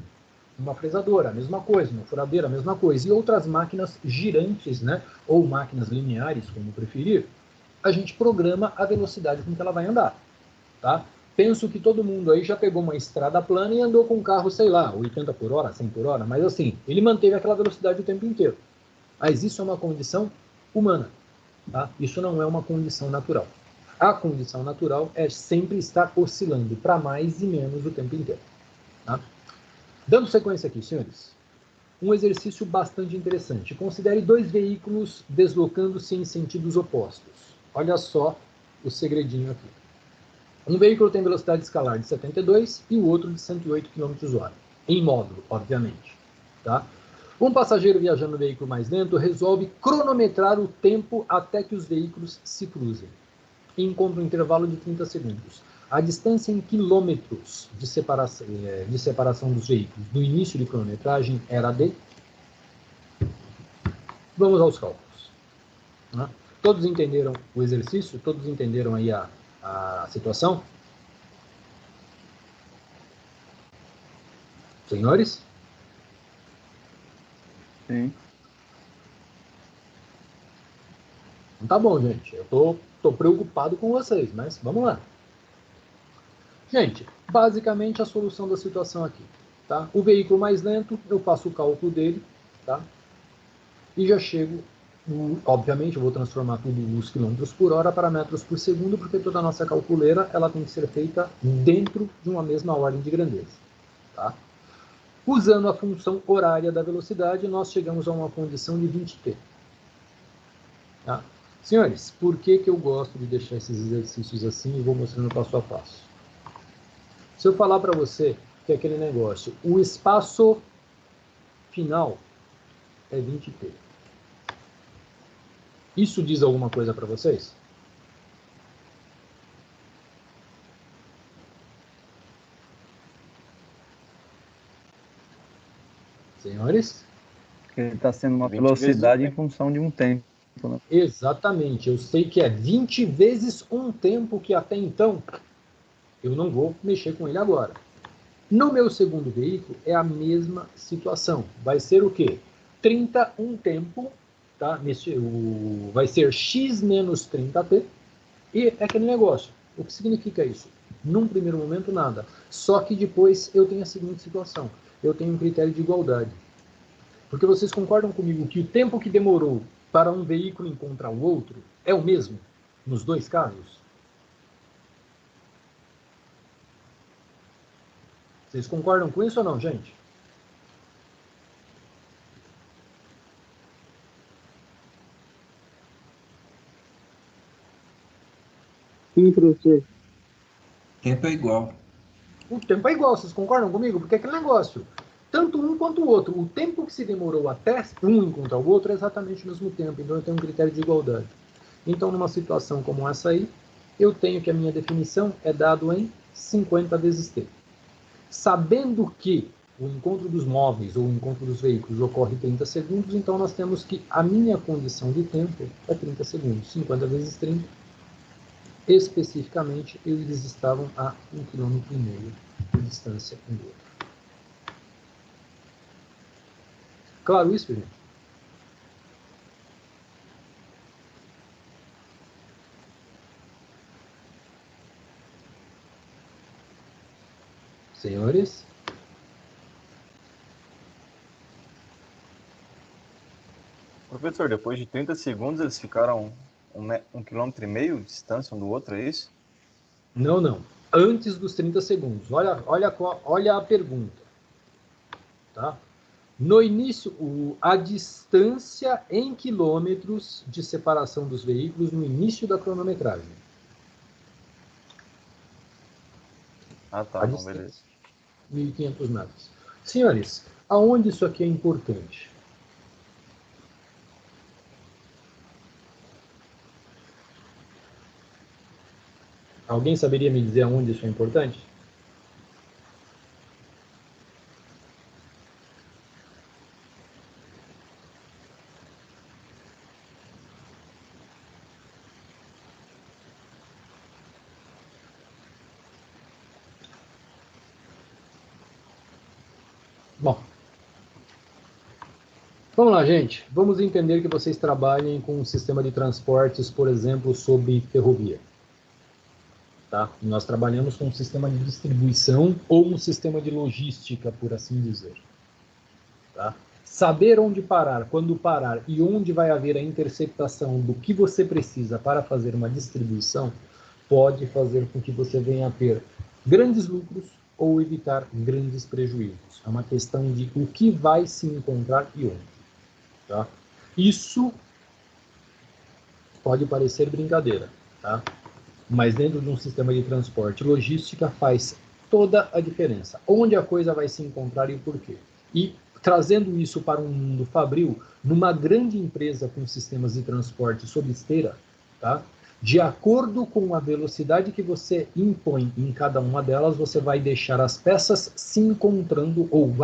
Speaker 1: Uma fresadora, a mesma coisa. Uma furadeira, a mesma coisa. E outras máquinas girantes, né? Ou máquinas lineares, como preferir, a gente programa a velocidade com que ela vai andar. Tá? Penso que todo mundo aí já pegou uma estrada plana e andou com um carro, sei lá, 80 por hora, 100 por hora, mas assim, ele manteve aquela velocidade o tempo inteiro. Mas isso é uma condição humana. Tá? Isso não é uma condição natural. A condição natural é sempre estar oscilando para mais e menos o tempo inteiro. Tá? Dando sequência aqui, senhores, um exercício bastante interessante. Considere dois veículos deslocando-se em sentidos opostos. Olha só o segredinho aqui. Um veículo tem velocidade escalar de 72 e o outro de 108 km/h, em módulo, obviamente. Tá? Um passageiro viajando no veículo mais lento resolve cronometrar o tempo até que os veículos se cruzem. Encontra um intervalo de 30 segundos. A distância em quilômetros de separação dos veículos do início de cronometragem era de... Vamos aos cálculos. Né? Todos entenderam o exercício? Todos entenderam aí a situação? Senhores?
Speaker 4: Sim.
Speaker 1: Então tá bom, gente. Eu tô preocupado com vocês, mas vamos lá. Gente, basicamente a solução da situação aqui. Tá? O veículo mais lento, eu faço o cálculo dele, tá? E já chego, obviamente, eu vou transformar tudo os quilômetros por hora para metros por segundo, porque toda a nossa calculeira ela tem que ser feita dentro de uma mesma ordem de grandeza. Tá? Usando a função horária da velocidade, nós chegamos a uma condição de 20t. Tá? Senhores, por que eu gosto de deixar esses exercícios assim e vou mostrando passo a passo? Se eu falar para você que aquele negócio, o espaço final é 20t. Isso diz alguma coisa para vocês? Senhores?
Speaker 3: Ele está sendo uma
Speaker 4: 20 vezes
Speaker 3: velocidade
Speaker 4: o
Speaker 3: em
Speaker 4: tempo.
Speaker 3: função de um tempo. Né?
Speaker 1: Exatamente. Eu sei que é 20 vezes um tempo que até então eu não vou mexer com ele agora. No meu segundo veículo é a mesma situação. Vai ser o quê? 30 um tempo, tá? Vai ser x menos 30t. E é aquele negócio. O que significa isso? Num primeiro momento, nada. Só que depois eu tenho a seguinte situação. Eu tenho um critério de igualdade. Porque vocês concordam comigo que o tempo que demorou para um veículo encontrar o outro é o mesmo nos dois casos? Vocês concordam com isso ou não, gente?
Speaker 3: Sim, professor.
Speaker 2: Tempo é igual.
Speaker 1: O tempo é igual, vocês concordam comigo? Porque é aquele negócio, tanto um quanto o outro, o tempo que se demorou até um encontrar o outro é exatamente o mesmo tempo, então eu tenho um critério de igualdade. Então, numa situação como essa aí, eu tenho que a minha definição é dado em 50 vezes t. Sabendo que o encontro dos móveis ou o encontro dos veículos ocorre em 30 segundos, então nós temos que a minha condição de tempo é 30 segundos. 50 vezes 30, especificamente, eles estavam a 1,5 km de distância um do outro. Claro isso, gente? Senhores?
Speaker 4: Professor, depois de 30 segundos eles ficaram 1,5 km de distância um do outro, é isso?
Speaker 1: Não, não. Antes dos 30 segundos. Olha a pergunta. Tá? No início, a distância em quilômetros de separação dos veículos no início da cronometragem.
Speaker 4: Ah, tá, então beleza.
Speaker 1: 1.500 metros. Senhores, aonde isso aqui é importante? Alguém saberia me dizer aonde isso é importante? Bom, vamos lá, gente. Vamos entender que vocês trabalhem com um sistema de transportes, por exemplo, sobre ferrovia. Tá? Nós trabalhamos com um sistema de distribuição ou um sistema de logística, por assim dizer. Tá? Saber onde parar, quando parar e onde vai haver a interceptação do que você precisa para fazer uma distribuição pode fazer com que você venha a ter grandes lucros ou evitar grandes prejuízos. É uma questão de o que vai se encontrar e onde. Tá? Isso pode parecer brincadeira, tá? Mas dentro de um sistema de transporte, logística faz toda a diferença. Onde a coisa vai se encontrar e por quê. E trazendo isso para um mundo fabril, numa grande empresa com sistemas de transporte sob esteira, tá? De acordo com a velocidade que você impõe em cada uma delas, você vai deixar as peças se encontrando, ou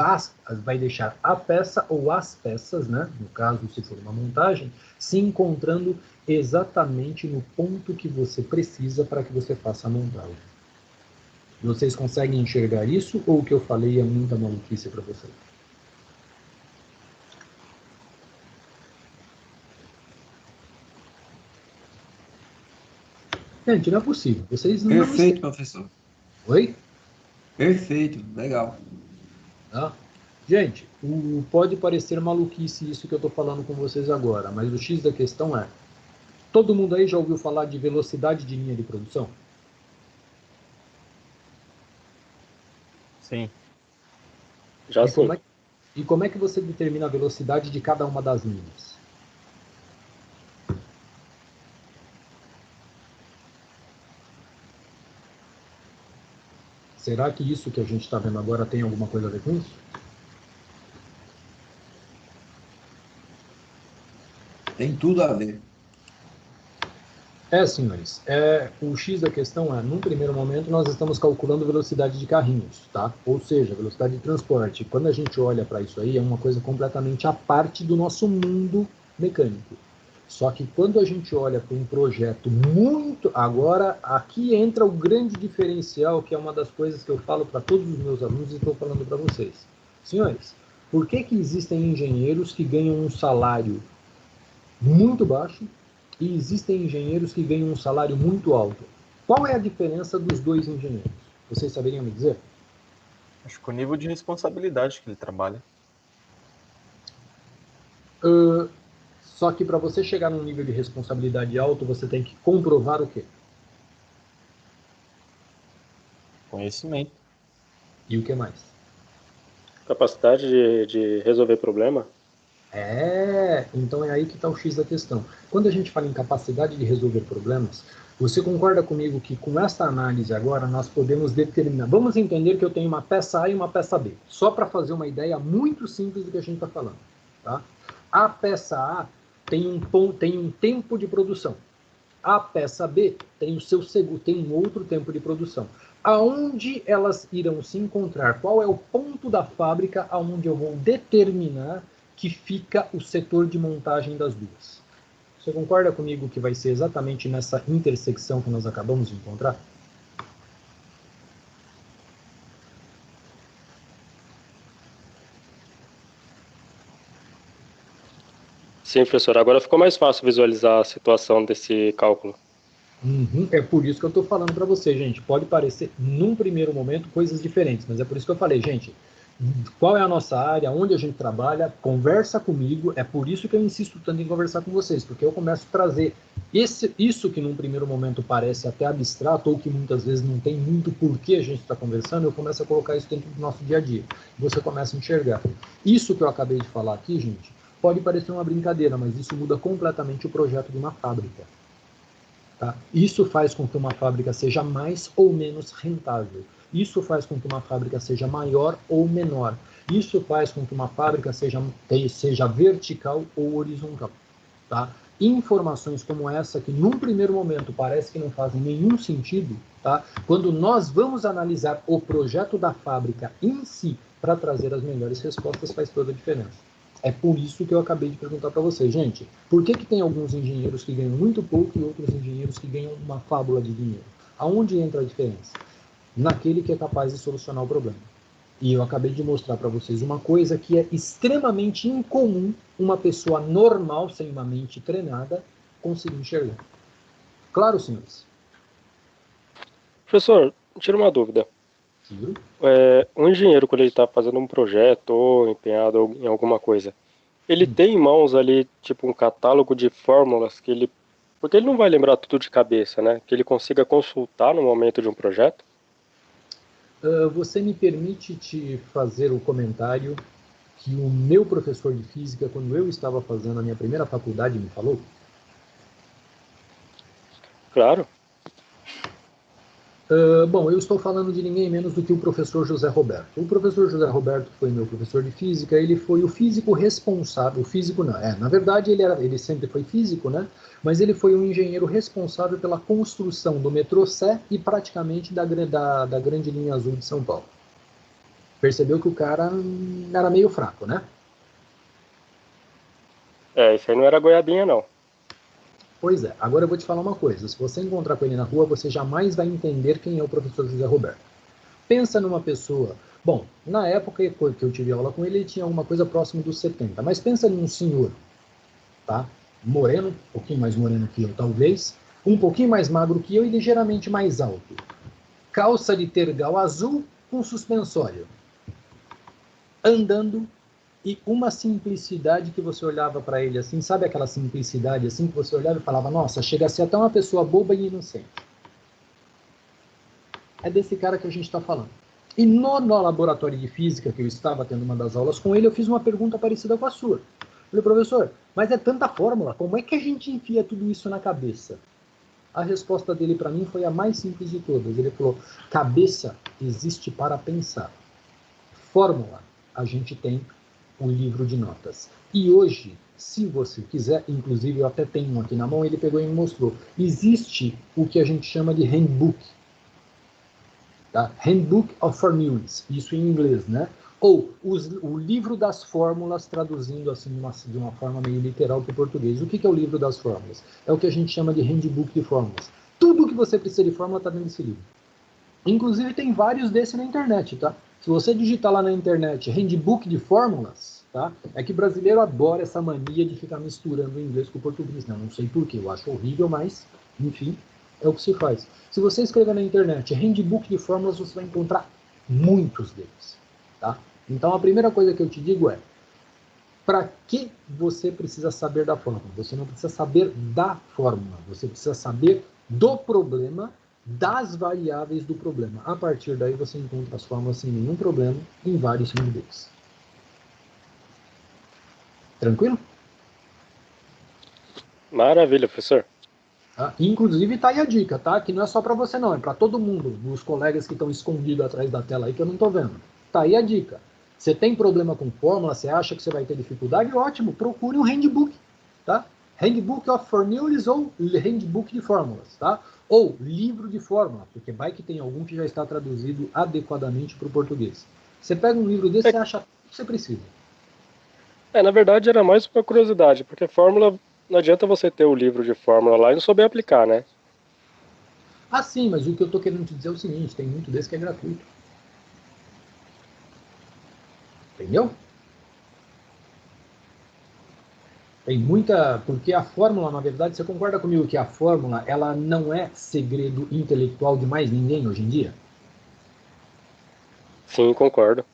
Speaker 1: vai deixar a peça ou as peças, né? No caso, se for uma montagem, se encontrando exatamente no ponto que você precisa para que você faça a montagem. Vocês conseguem enxergar isso, ou o que eu falei é muita maluquice para vocês? Gente, não é possível. Vocês não
Speaker 2: Perfeito, professor.
Speaker 1: Oi?
Speaker 2: Perfeito, legal.
Speaker 1: Tá? Gente, pode parecer maluquice isso que eu estou falando com vocês agora, mas o X da questão é, todo mundo aí já ouviu falar de velocidade de linha de produção?
Speaker 4: Sim.
Speaker 5: Já
Speaker 1: E
Speaker 5: sim.
Speaker 1: como é que você determina a velocidade de cada uma das linhas? Será que isso que a gente está vendo agora tem alguma coisa a ver com isso?
Speaker 2: Tem tudo a ver.
Speaker 1: Senhores, o X da questão é, num primeiro momento, nós estamos calculando velocidade de carrinhos, tá? Ou seja, velocidade de transporte. Quando a gente olha para isso aí, é uma coisa completamente à parte do nosso mundo mecânico. Só que quando a gente olha para um projeto muito... Agora, aqui entra o grande diferencial, que é uma das coisas que eu falo para todos os meus alunos e estou falando para vocês. Senhores, por que existem engenheiros que ganham um salário muito baixo e existem engenheiros que ganham um salário muito alto? Qual é a diferença dos dois engenheiros? Vocês saberiam me dizer?
Speaker 4: Acho que o nível de responsabilidade que ele trabalha.
Speaker 1: Só que para você chegar num nível de responsabilidade alto, você tem que comprovar o quê?
Speaker 4: Conhecimento.
Speaker 1: E o que mais?
Speaker 5: Capacidade de resolver problema?
Speaker 1: Então é aí que está o X da questão. Quando a gente fala em capacidade de resolver problemas, você concorda comigo que com essa análise agora nós podemos determinar, vamos entender que eu tenho uma peça A e uma peça B, só para fazer uma ideia muito simples do que a gente está falando. Tá? A peça A tem um tempo de produção. A peça B tem tem um outro tempo de produção. Aonde elas irão se encontrar? Qual é o ponto da fábrica aonde eu vou determinar que fica o setor de montagem das duas? Você concorda comigo que vai ser exatamente nessa intersecção que nós acabamos de encontrar?
Speaker 5: Sim, professor. Agora ficou mais fácil visualizar a situação desse cálculo.
Speaker 1: É por isso que eu estou falando para você, gente. Pode parecer, num primeiro momento, coisas diferentes, mas é por isso que eu falei, gente, qual é a nossa área, onde a gente trabalha, conversa comigo. É por isso que eu insisto tanto em conversar com vocês, porque eu começo a trazer isso que num primeiro momento parece até abstrato, ou que muitas vezes não tem muito porquê a gente está conversando, eu começo a colocar isso dentro do nosso dia a dia. Você começa a enxergar. Isso que eu acabei de falar aqui, gente, pode parecer uma brincadeira, mas isso muda completamente o projeto de uma fábrica. Tá? Isso faz com que uma fábrica seja mais ou menos rentável. Isso faz com que uma fábrica seja maior ou menor. Isso faz com que uma fábrica seja vertical ou horizontal. Tá? Informações como essa, que num primeiro momento parece que não fazem nenhum sentido, tá? Quando nós vamos analisar o projeto da fábrica em si para trazer as melhores respostas, faz toda a diferença. É por isso que eu acabei de perguntar para vocês, gente, por que tem alguns engenheiros que ganham muito pouco e outros engenheiros que ganham uma fábula de dinheiro? Aonde entra a diferença? Naquele que é capaz de solucionar o problema. E eu acabei de mostrar para vocês uma coisa que é extremamente incomum uma pessoa normal, sem uma mente treinada, conseguir enxergar. Claro, senhores?
Speaker 5: Professor, tira uma dúvida.
Speaker 1: Tiro.
Speaker 5: Um engenheiro, quando ele está fazendo um projeto ou empenhado em alguma coisa, ele tem em mãos ali, tipo, um catálogo de fórmulas que ele... Porque ele não vai lembrar tudo de cabeça, né? Que ele consiga consultar no momento de um projeto?
Speaker 1: Você me permite te fazer o comentário que o meu professor de física, quando eu estava fazendo a minha primeira faculdade, me falou?
Speaker 5: Claro.
Speaker 1: Bom, eu estou falando de ninguém menos do que o professor José Roberto. O professor José Roberto foi meu professor de física, ele foi o físico responsável, o físico não, na verdade ele sempre foi físico, né? Mas ele foi o engenheiro responsável pela construção do metrô Sé e praticamente da grande linha azul de São Paulo. Percebeu que o cara era meio fraco, né?
Speaker 5: Isso aí não era goiabinha, não.
Speaker 1: Pois é, agora eu vou te falar uma coisa, se você encontrar com ele na rua, você jamais vai entender quem é o professor José Roberto. Pensa numa pessoa, bom, na época que eu tive aula com ele, ele tinha uma coisa próxima dos 70, mas pensa num senhor, tá? Moreno, um pouquinho mais moreno que eu talvez, um pouquinho mais magro que eu e ligeiramente mais alto. Calça de tergal azul com suspensório. Andando e uma simplicidade que você olhava para ele assim, sabe aquela simplicidade assim que você olhava e falava, nossa, chega a ser até uma pessoa boba e inocente. É desse cara que a gente está falando. E no laboratório de física, que eu estava tendo uma das aulas com ele, eu fiz uma pergunta parecida com a sua. Eu falei, professor, mas é tanta fórmula, como é que a gente enfia tudo isso na cabeça? A resposta dele para mim foi a mais simples de todas. Ele falou, cabeça existe para pensar. Fórmula, a gente tem o livro de notas. E hoje, se você quiser, inclusive eu até tenho um aqui na mão, ele pegou e me mostrou, existe o que a gente chama de handbook. Tá? Handbook of Formulas, isso em inglês, né? Ou o livro das fórmulas, traduzindo assim de uma forma meio literal para o português. O que é o livro das fórmulas? É o que a gente chama de handbook de fórmulas. Tudo que você precisa de fórmula está dentro desse livro. Inclusive tem vários desses na internet, tá? Se você digitar lá na internet handbook de fórmulas, tá? É que brasileiro adora essa mania de ficar misturando o inglês com o português, né? Não sei porquê, eu acho horrível, mas, enfim, é o que se faz. Se você escrever na internet handbook de fórmulas, você vai encontrar muitos deles, tá? Então a primeira coisa que eu te digo é, para que você precisa saber da fórmula? Você não precisa saber da fórmula, você precisa saber do problema, das variáveis do problema. A partir daí você encontra as fórmulas sem nenhum problema em vários níveis. Tranquilo?
Speaker 5: Maravilha, professor.
Speaker 1: Tá? Inclusive está aí a dica, tá? Que não é só para você não, é para todo mundo, os colegas que estão escondidos atrás da tela aí que eu não estou vendo. Tá aí a dica. Você tem problema com fórmula, você acha que você vai ter dificuldade? Ótimo, procure um handbook, tá? Handbook of Formulas ou handbook de fórmulas, tá? Ou livro de fórmula, porque vai que tem algum que já está traduzido adequadamente para o português. Você pega um livro desse, você acha tudo que você precisa.
Speaker 5: Na verdade era mais uma curiosidade, porque fórmula, não adianta você ter o livro de fórmula lá e não souber aplicar, né?
Speaker 1: Ah, sim, mas o que eu estou querendo te dizer é o seguinte, tem muito desse que é gratuito. Entendeu? Tem muita... Porque a fórmula, na verdade, você concorda comigo que a fórmula, ela não é segredo intelectual de mais ninguém hoje em dia?
Speaker 5: Sim, concordo.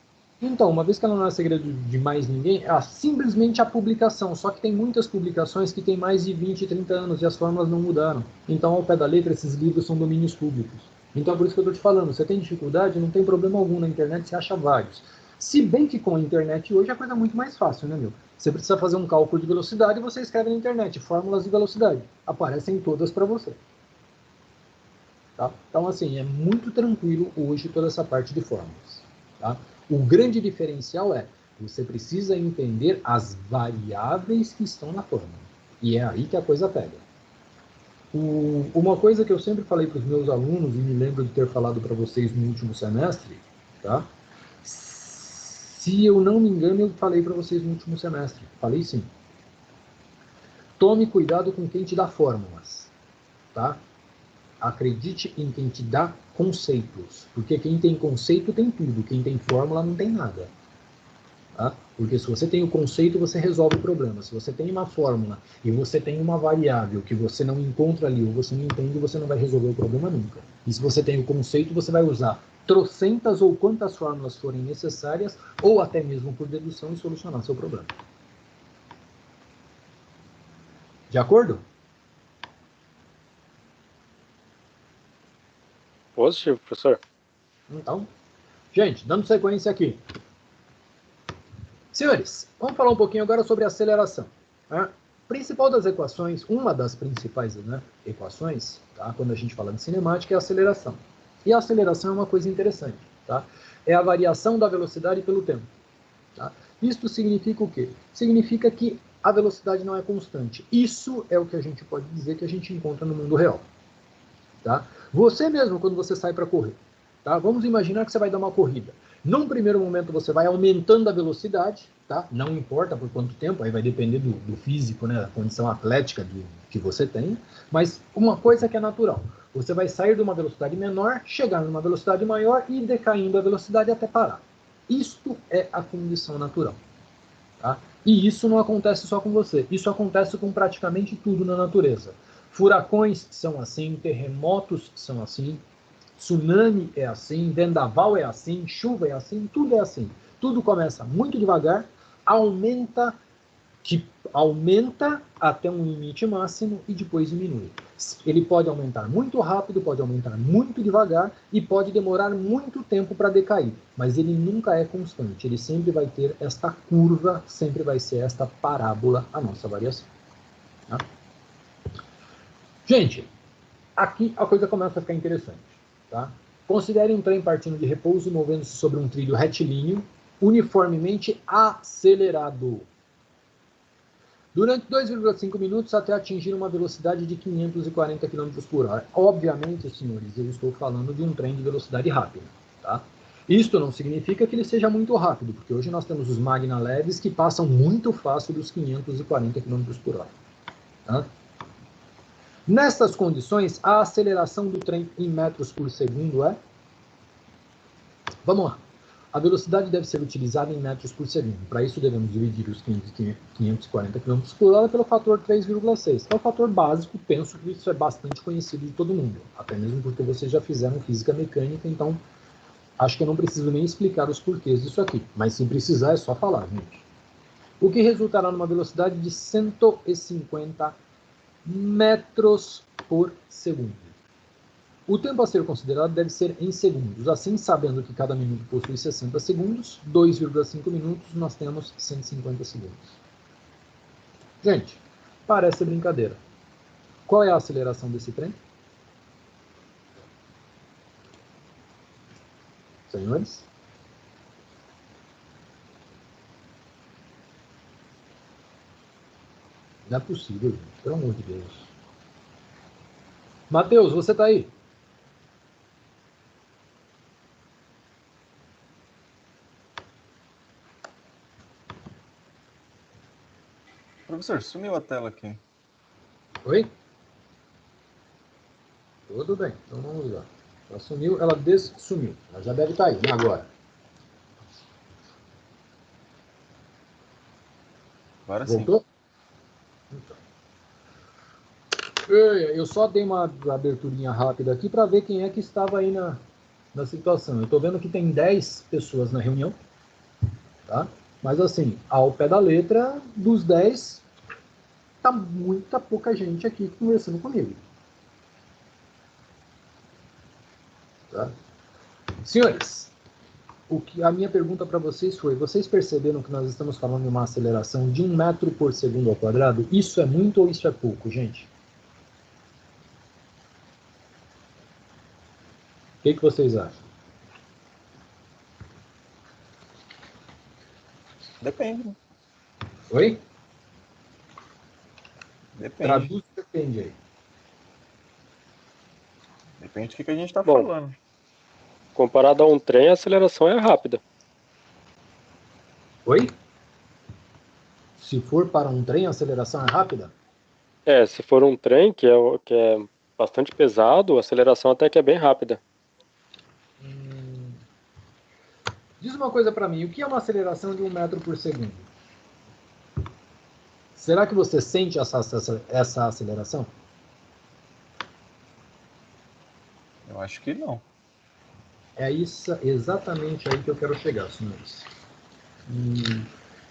Speaker 1: Então, uma vez que ela não é segredo de mais ninguém, é simplesmente a publicação. Só que tem muitas publicações que têm mais de 20, 30 anos e as fórmulas não mudaram. Então, ao pé da letra, esses livros são domínios públicos. Então, é por isso que eu estou te falando. Você tem dificuldade, não tem problema algum na internet, você acha vários. Se bem que com a internet hoje a coisa é muito mais fácil, né, meu? Você precisa fazer um cálculo de velocidade e você escreve na internet, fórmulas de velocidade. Aparecem todas para você. Tá? Então, assim, é muito tranquilo hoje toda essa parte de fórmulas. Tá? O grande diferencial é, você precisa entender as variáveis que estão na fórmula. E é aí que a coisa pega. Uma coisa que eu sempre falei para os meus alunos, e me lembro de ter falado para vocês no último semestre, tá? Se eu não me engano, eu falei para vocês no último semestre. Falei sim. Tome cuidado com quem te dá fórmulas. Tá? Acredite em quem te dá conceitos. Porque quem tem conceito tem tudo. Quem tem fórmula não tem nada. Tá? Porque se você tem o conceito, você resolve o problema. Se você tem uma fórmula e você tem uma variável que você não encontra ali ou você não entende, você não vai resolver o problema nunca. E se você tem o conceito, você vai usar trocentas ou quantas fórmulas forem necessárias, ou até mesmo por dedução, e solucionar seu problema. De acordo?
Speaker 5: Positivo, professor.
Speaker 1: Então, gente, dando sequência aqui. Senhores, vamos falar um pouquinho agora sobre aceleração. A principal das equações, uma das principais, né, equações, tá, quando a gente fala de cinemática, é a aceleração. E a aceleração é uma coisa interessante, tá? É a variação da velocidade pelo tempo. Tá? Isto significa o quê? Significa que a velocidade não é constante. Isso é o que a gente pode dizer que a gente encontra no mundo real. Tá? Você mesmo, quando você sai para correr, tá? Vamos imaginar que você vai dar uma corrida. Num primeiro momento você vai aumentando a velocidade, tá? Não importa por quanto tempo, aí vai depender do físico, né? Da condição atlética que você tem, mas uma coisa que é natural. Você vai sair de uma velocidade menor, chegar numa velocidade maior e ir decaindo a velocidade até parar. Isto é a condição natural. Tá? E isso não acontece só com você, isso acontece com praticamente tudo na natureza. Furacões são assim, terremotos são assim, tsunami é assim, vendaval é assim, chuva é assim, tudo é assim. Tudo começa muito devagar, aumenta até um limite máximo e depois diminui. Ele pode aumentar muito rápido, pode aumentar muito devagar e pode demorar muito tempo para decair, mas ele nunca é constante, ele sempre vai ter esta curva, sempre vai ser esta parábola a nossa variação. Tá? Gente, aqui a coisa começa a ficar interessante. Tá? Considere um trem partindo de repouso e movendo-se sobre um trilho retilíneo, uniformemente acelerado, durante 2,5 minutos até atingir uma velocidade de 540 km por hora. Obviamente, senhores, eu estou falando de um trem de velocidade rápida. Tá? Isto não significa que ele seja muito rápido, porque hoje nós temos os Magna leves que passam muito fácil dos 540 km por hora. Tá? Nessas condições, a aceleração do trem em metros por segundo é... Vamos lá. A velocidade deve ser utilizada em metros por segundo. Para isso, devemos dividir os 540 km por hora pelo fator 3,6, que é o fator básico. Penso que isso é bastante conhecido de todo mundo, até mesmo porque vocês já fizeram física mecânica, então acho que eu não preciso nem explicar os porquês disso aqui. Mas se precisar, é só falar, gente. O que resultará numa velocidade de 150 metros por segundo. O tempo a ser considerado deve ser em segundos. Assim, sabendo que cada minuto possui 60 segundos, 2,5 minutos, nós temos 150 segundos. Gente, parece brincadeira. Qual é a aceleração desse trem? Senhores? Não é possível, gente. Pelo amor de Deus. Matheus, você está aí?
Speaker 4: Professor, sumiu a tela aqui.
Speaker 1: Oi? Tudo bem, então vamos lá. Ela sumiu, ela dessumiu. Ela já deve estar aí, né, agora.
Speaker 4: Agora sim.
Speaker 1: Voltou? Então. Eu só dei uma aberturinha rápida aqui para ver quem é que estava aí na situação. Eu estou vendo que tem 10 pessoas na reunião, tá? Mas assim, ao pé da letra, dos 10, tá muita pouca gente aqui conversando comigo. Tá? Senhores, a minha pergunta para vocês foi, vocês perceberam que nós estamos falando de uma aceleração de 1 metro por segundo ao quadrado? Isso é muito ou isso é pouco, gente? O que vocês acham?
Speaker 4: Depende.
Speaker 1: Oi?
Speaker 4: Depende.
Speaker 1: Traduz, depende aí.
Speaker 4: Depende do que a gente está
Speaker 5: Bom,
Speaker 4: falando.
Speaker 5: comparado a um trem, a aceleração é rápida.
Speaker 1: Oi? Se for para um trem, a aceleração é rápida?
Speaker 5: Se for um trem que é bastante pesado, a aceleração até que é bem rápida.
Speaker 1: Diz uma coisa para mim, o que é uma aceleração de 1 metro por segundo? Será que você sente essa aceleração?
Speaker 4: Eu acho que não.
Speaker 1: É isso, exatamente aí que eu quero chegar, senhores.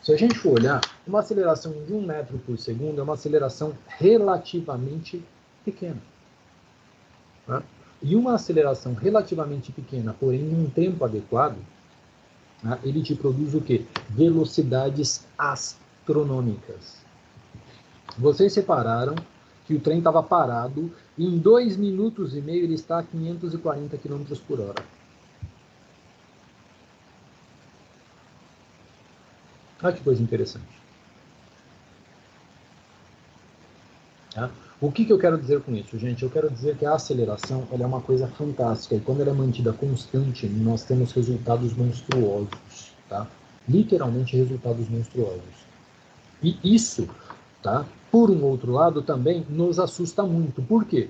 Speaker 1: Se a gente for olhar, uma aceleração de 1 metro por segundo é uma aceleração relativamente pequena. Tá? E uma aceleração relativamente pequena, porém em um tempo adequado, né, ele te produz o quê? Velocidades astronômicas. Vocês repararam que o trem estava parado Em 2 minutos e meio ele está a 540 km por hora. Olha que coisa interessante. Tá? O que eu quero dizer com isso, gente? Eu quero dizer que a aceleração ela é uma coisa fantástica. E quando ela é mantida constante, nós temos resultados monstruosos. Tá? Literalmente resultados monstruosos. E isso, tá? Por um outro lado, também nos assusta muito. Por quê?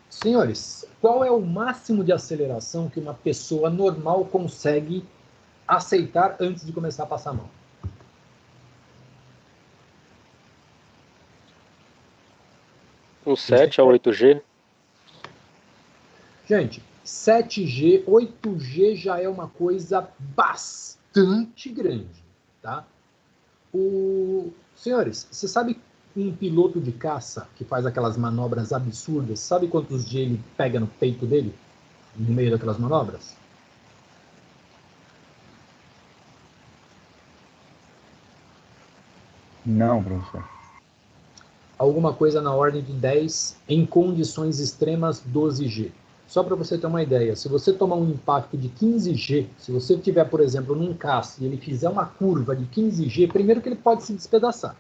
Speaker 1: Senhores, qual é o máximo de aceleração que uma pessoa normal consegue aceitar antes de começar a passar a mão?
Speaker 5: Um 7 a 8G?
Speaker 1: Gente, 7G, 8G já é uma coisa bastante grande, tá? Senhores, você sabe um piloto de caça que faz aquelas manobras absurdas, sabe quantos G ele pega no peito dele, no meio daquelas manobras?
Speaker 6: Não, professor.
Speaker 1: Alguma coisa na ordem de 10, em condições extremas, 12G. Só para você ter uma ideia, se você tomar um impacto de 15G, se você tiver, por exemplo, num caça e ele fizer uma curva de 15G, primeiro que ele pode se despedaçar.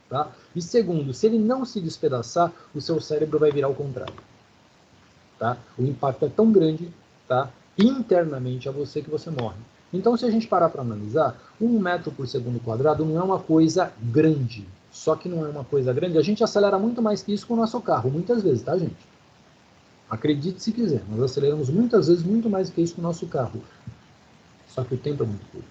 Speaker 1: Tá? E segundo, se ele não se despedaçar, o seu cérebro vai virar ao contrário. Tá? O impacto é tão grande, tá? Internamente a você, que você morre. Então, se a gente parar para analisar, 1 metro por segundo quadrado não é uma coisa grande. Só que não é uma coisa grande. A gente acelera muito mais que isso com o nosso carro, muitas vezes, tá, gente? Acredite se quiser, nós aceleramos muitas vezes muito mais que isso com o nosso carro. Só que o tempo é muito curto.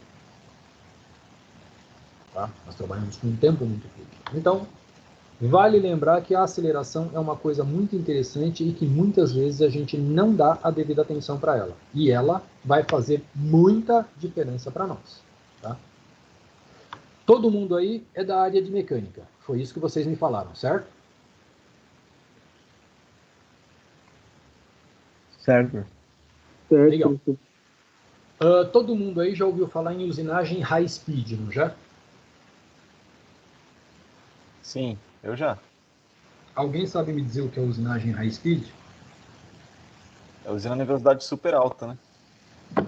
Speaker 1: Tá? Nós trabalhamos com um tempo muito curto. Então, vale lembrar que a aceleração é uma coisa muito interessante e que muitas vezes a gente não dá a devida atenção para ela. E ela vai fazer muita diferença para nós. Tá? Todo mundo aí é da área de mecânica. Foi isso que vocês me falaram, certo?
Speaker 6: Certo.
Speaker 3: Certo,
Speaker 1: Legal.
Speaker 3: professor.
Speaker 1: Todo mundo aí já ouviu falar em usinagem high speed, não já?
Speaker 4: Sim, eu já.
Speaker 1: Alguém sabe me dizer o que é usinagem high speed?
Speaker 4: É usando a velocidade super alta, né?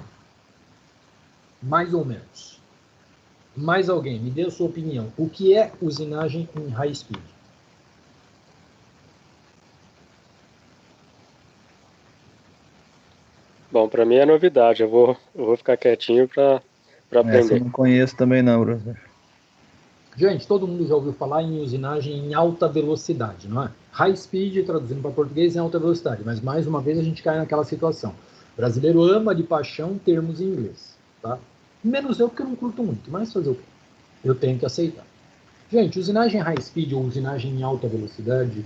Speaker 1: Mais ou menos. Mais alguém, me dê a sua opinião. O que é usinagem em high speed?
Speaker 5: Bom, para mim é novidade. Eu vou ficar quietinho para
Speaker 6: Essa eu
Speaker 5: aprender.
Speaker 6: não conheço também não, professor.
Speaker 1: Gente, todo mundo já ouviu falar em usinagem em alta velocidade, não é? High speed, traduzindo para português, em alta velocidade. Mas, mais uma vez, a gente cai naquela situação. O brasileiro ama de paixão termos em inglês, tá? Menos eu, porque eu não curto muito, mas fazer o quê? Eu tenho que aceitar. Gente, usinagem high speed ou usinagem em alta velocidade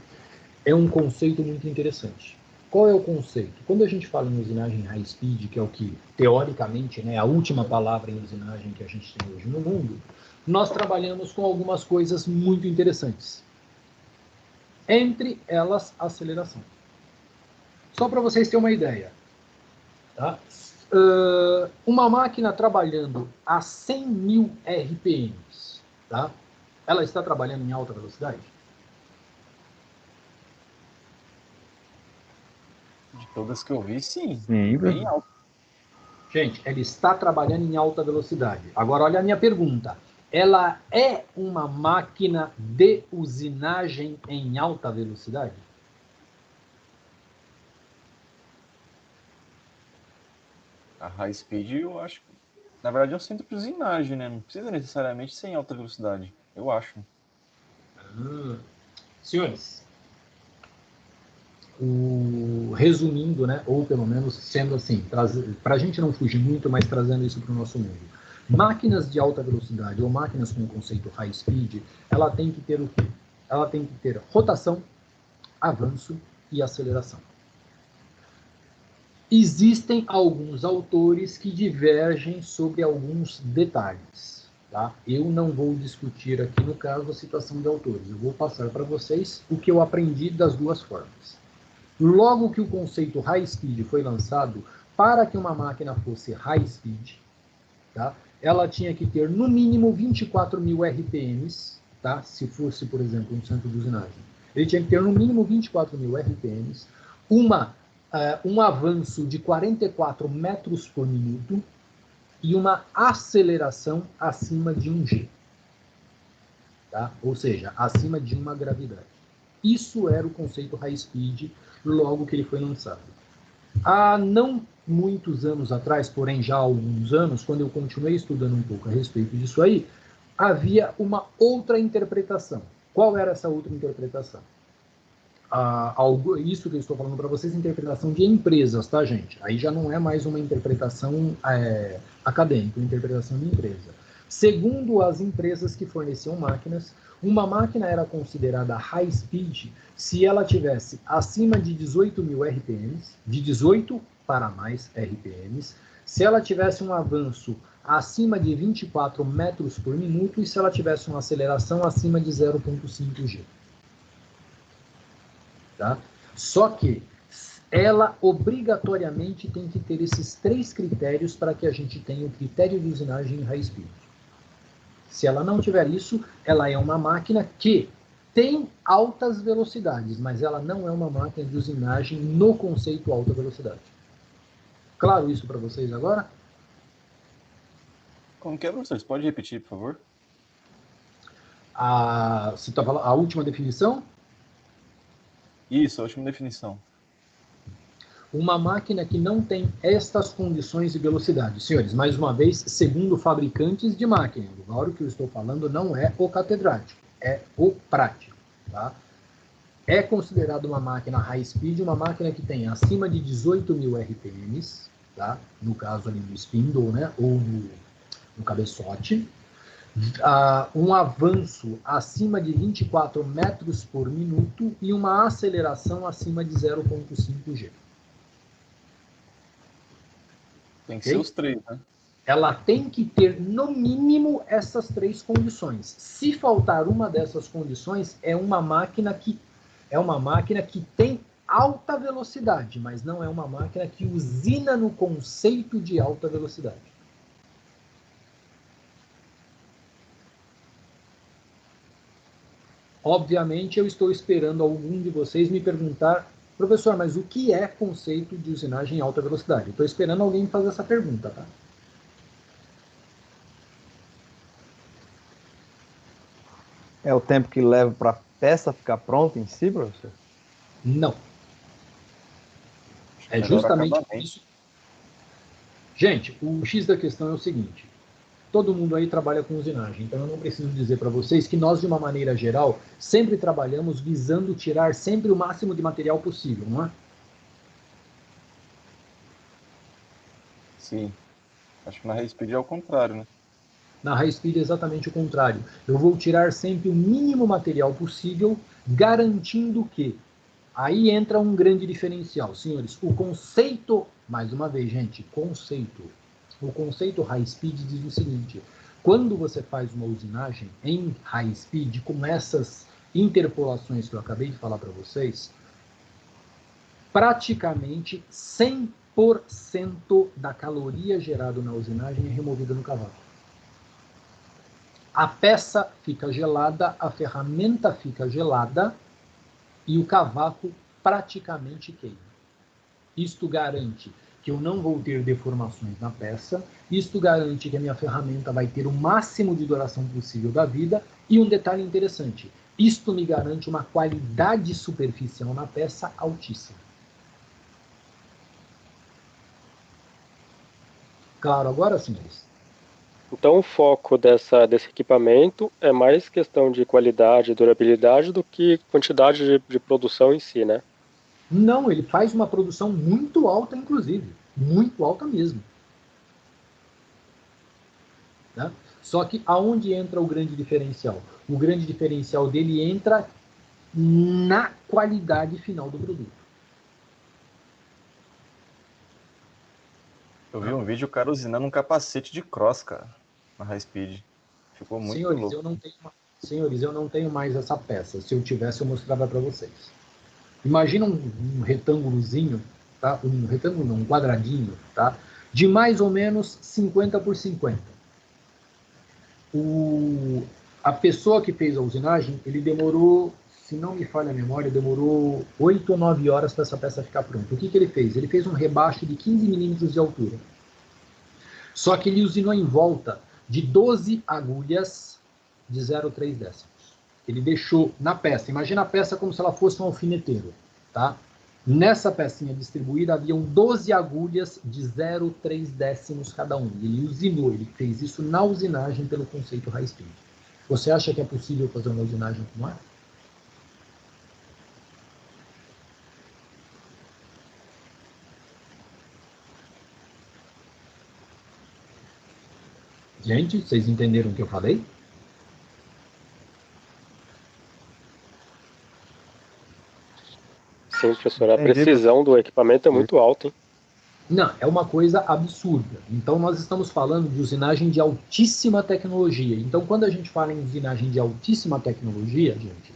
Speaker 1: é um conceito muito interessante. Qual é o conceito? Quando a gente fala em usinagem high speed, que é o que, teoricamente, né, a última palavra em usinagem que a gente tem hoje no mundo, nós trabalhamos com algumas coisas muito interessantes. Entre elas, a aceleração. Só para vocês terem uma ideia. Tá? Uma máquina trabalhando a 100 mil RPMs, tá? Ela está trabalhando em alta velocidade?
Speaker 4: De todas que eu vi, sim.
Speaker 6: Sim,
Speaker 4: Bem alto.
Speaker 1: Gente, ela está trabalhando em alta velocidade. Agora, olha a minha pergunta. Ela é uma máquina de usinagem em alta velocidade?
Speaker 4: A high speed, eu acho. Na verdade, é um centro de usinagem, né? Não precisa necessariamente ser em alta velocidade. Eu acho.
Speaker 1: Senhores, resumindo, né, ou pelo menos sendo assim, para a gente não fugir muito, mas trazendo isso para o nosso mundo. Máquinas de alta velocidade ou máquinas com o conceito high speed, ela tem que ter o quê? Ela tem que ter rotação, avanço e aceleração. Existem alguns autores que divergem sobre alguns detalhes. Tá? Eu não vou discutir aqui, no caso, a situação de autores. Eu vou passar para vocês o que eu aprendi das duas formas. Logo que o conceito high speed foi lançado, para que uma máquina fosse high speed, tá? Ela tinha que ter no mínimo 24 mil RPMs, tá? Se fosse, por exemplo, um centro de usinagem. Ele tinha que ter no mínimo 24.000 RPMs, um avanço de 44 metros por minuto e uma aceleração acima de 1G. Tá? Ou seja, acima de uma gravidade. Isso era o conceito high speed logo que ele foi lançado. Há não muitos anos atrás, porém já há alguns anos, quando eu continuei estudando um pouco a respeito disso aí, havia uma outra interpretação. Qual era essa outra interpretação? Isso que eu estou falando para vocês é interpretação de empresas, tá, gente? Aí já não é mais uma interpretação acadêmica, uma interpretação de empresa. Segundo as empresas que forneciam máquinas, uma máquina era considerada high speed se ela tivesse acima de 18.000 RPMs, de 18 para mais RPMs, se ela tivesse um avanço acima de 24 metros por minuto e se ela tivesse uma aceleração acima de 0,5G. Tá? Só que ela obrigatoriamente tem que ter esses 3 critérios para que a gente tenha o critério de usinagem em high speed. Se ela não tiver isso, ela é uma máquina que tem altas velocidades, mas ela não é uma máquina de usinagem no conceito alta velocidade. Claro isso para vocês agora?
Speaker 4: Como que é, professor? Você pode repetir, por favor?
Speaker 1: Você tá falando a última definição?
Speaker 4: Isso, a última definição.
Speaker 1: Uma máquina que não tem estas condições de velocidade. Senhores, mais uma vez, segundo fabricantes de máquina, agora o que eu estou falando não é o catedrático, é o prático. Tá? É considerado uma máquina high speed, uma máquina que tem acima de 18.000 RPMs, tá? No caso ali no spindle, né? Ou no cabeçote. Um avanço acima de 24 metros por minuto e uma aceleração acima de 0,5G.
Speaker 4: Tem que ser os 3, né?
Speaker 1: Ela tem que ter, no mínimo, essas 3 condições. Se faltar uma dessas condições, é uma máquina que tem alta velocidade, mas não é uma máquina que usina no conceito de alta velocidade. Obviamente, eu estou esperando algum de vocês me perguntar: professor, mas o que é conceito de usinagem em alta velocidade? Estou esperando alguém fazer essa pergunta, tá?
Speaker 6: É o tempo que leva para a peça ficar pronta em si, professor?
Speaker 1: Não. É
Speaker 4: Melhor
Speaker 1: justamente
Speaker 4: acabamento.
Speaker 1: isso. Gente, o X da questão é o seguinte: todo mundo aí trabalha com usinagem, então eu não preciso dizer para vocês que nós, de uma maneira geral, sempre trabalhamos visando tirar sempre o máximo de material possível, não é?
Speaker 4: Sim. Acho que na high speed é o contrário, né?
Speaker 1: Na high speed é exatamente o contrário. Eu vou tirar sempre o mínimo material possível, garantindo que... Aí entra um grande diferencial. Senhores, o conceito... Mais uma vez, gente, conceito. O conceito high speed diz o seguinte: quando você faz uma usinagem em high speed, com essas interpolações que eu acabei de falar para vocês, praticamente 100% da caloria gerada na usinagem é removida no cavaco. A peça fica gelada, a ferramenta fica gelada e o cavaco praticamente queima. Isto garante que eu não vou ter deformações na peça, isto garante que a minha ferramenta vai ter o máximo de duração possível da vida, e um detalhe interessante, isto me garante uma qualidade superficial na peça altíssima. Claro, agora, senhores?
Speaker 5: Então o foco desse equipamento é mais questão de qualidade e durabilidade do que quantidade de produção em si, né?
Speaker 1: Não, ele faz uma produção muito alta, inclusive. Muito alta mesmo. Né? Só que aonde entra o grande diferencial? O grande diferencial dele entra na qualidade final do produto.
Speaker 4: Eu vi um vídeo, o cara usinando um capacete de cross, cara, na high speed. Ficou muito louco.
Speaker 1: Senhores, eu não tenho mais essa peça. Se eu tivesse, eu mostrava para vocês. Imagina um retângulozinho, tá? Um retângulo não, um quadradinho, tá? De mais ou menos 50 por 50. A pessoa que fez a usinagem, ele demorou se não me falha a memória, demorou 8 ou 9 horas para essa peça ficar pronta. O que ele fez? Ele fez um rebaixo de 15 milímetros de altura. Só que ele usinou em volta de 12 agulhas de 0,3 décimos. Ele deixou na peça, imagina a peça como se ela fosse um alfineteiro, tá? Nessa pecinha distribuída haviam 12 agulhas de 0,3 décimos cada um. Ele usinou, ele fez isso na usinagem pelo conceito high speed. Você acha que é possível fazer uma usinagem como essa? Gente, vocês entenderam o que eu falei?
Speaker 5: Sim, professor. A precisão do equipamento é muito alta, hein?
Speaker 1: Não, é uma coisa absurda. Então, nós estamos falando de usinagem de altíssima tecnologia. Então, quando a gente fala em usinagem de altíssima tecnologia, gente,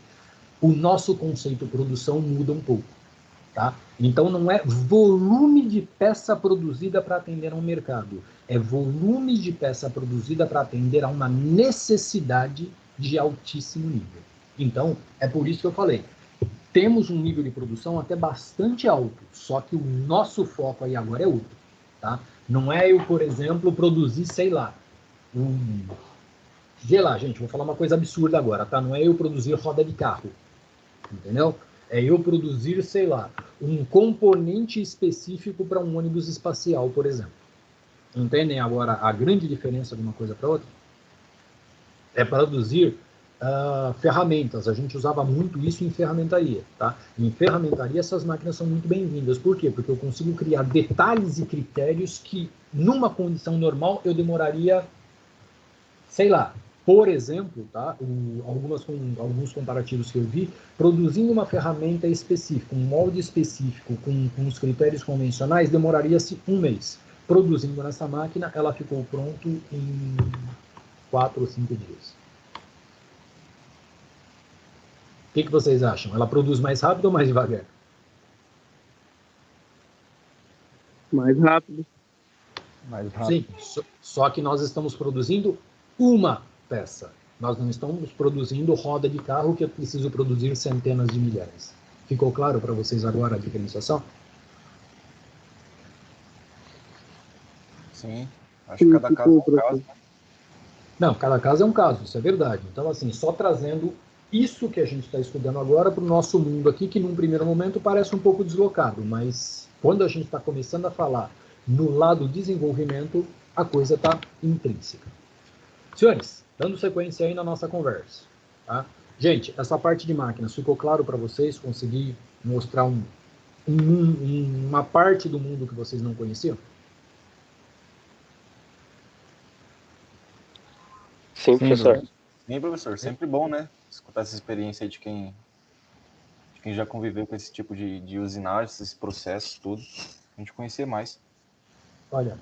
Speaker 1: o nosso conceito de produção muda um pouco, tá? Então, não é volume de peça produzida para atender a um mercado. É volume de peça produzida para atender a uma necessidade de altíssimo nível. Então, é por isso que eu falei. Temos um nível de produção até bastante alto, só que o nosso foco aí agora é outro, tá? Não é eu, por exemplo, produzir, sei lá, gente, vou falar uma coisa absurda agora, tá? Não é eu produzir roda de carro, entendeu? É eu produzir, sei lá, um componente específico para um ônibus espacial, por exemplo. Entendem agora a grande diferença de uma coisa para outra? É produzir ferramentas. A gente usava muito isso em ferramentaria, tá? Em ferramentaria essas máquinas são muito bem-vindas. Por quê? Porque eu consigo criar detalhes e critérios que numa condição normal eu demoraria, sei lá, por exemplo, tá? Alguns comparativos que eu vi, produzindo uma ferramenta específica, um molde específico com os critérios convencionais, demoraria-se 1 mês. Produzindo nessa máquina, ela ficou pronto em 4 ou 5 dias. O que vocês acham? Ela produz mais rápido ou mais devagar?
Speaker 3: Mais rápido.
Speaker 6: Mais rápido.
Speaker 1: Sim, só que nós estamos produzindo uma peça. Nós não estamos produzindo roda de carro que eu preciso produzir centenas de milhares. Ficou claro para vocês agora a diferenciação?
Speaker 4: Sim, acho que cada caso é um caso.
Speaker 1: Não, cada caso é um caso, isso é verdade. Então, assim, só trazendo isso que a gente está estudando agora para o nosso mundo aqui, que num primeiro momento parece um pouco deslocado, mas quando a gente está começando a falar no lado desenvolvimento, a coisa está intrínseca. Senhores, dando sequência aí na nossa conversa, tá? Gente, essa parte de máquinas ficou claro para vocês? Consegui mostrar uma parte do mundo que vocês não conheciam?
Speaker 5: Sim, professor.
Speaker 4: Sim, professor. Sempre bom, né? Escutar essa experiência aí de quem já conviveu com esse tipo de usinagem, esses processos, tudo. A gente conhecer mais.
Speaker 1: Olha,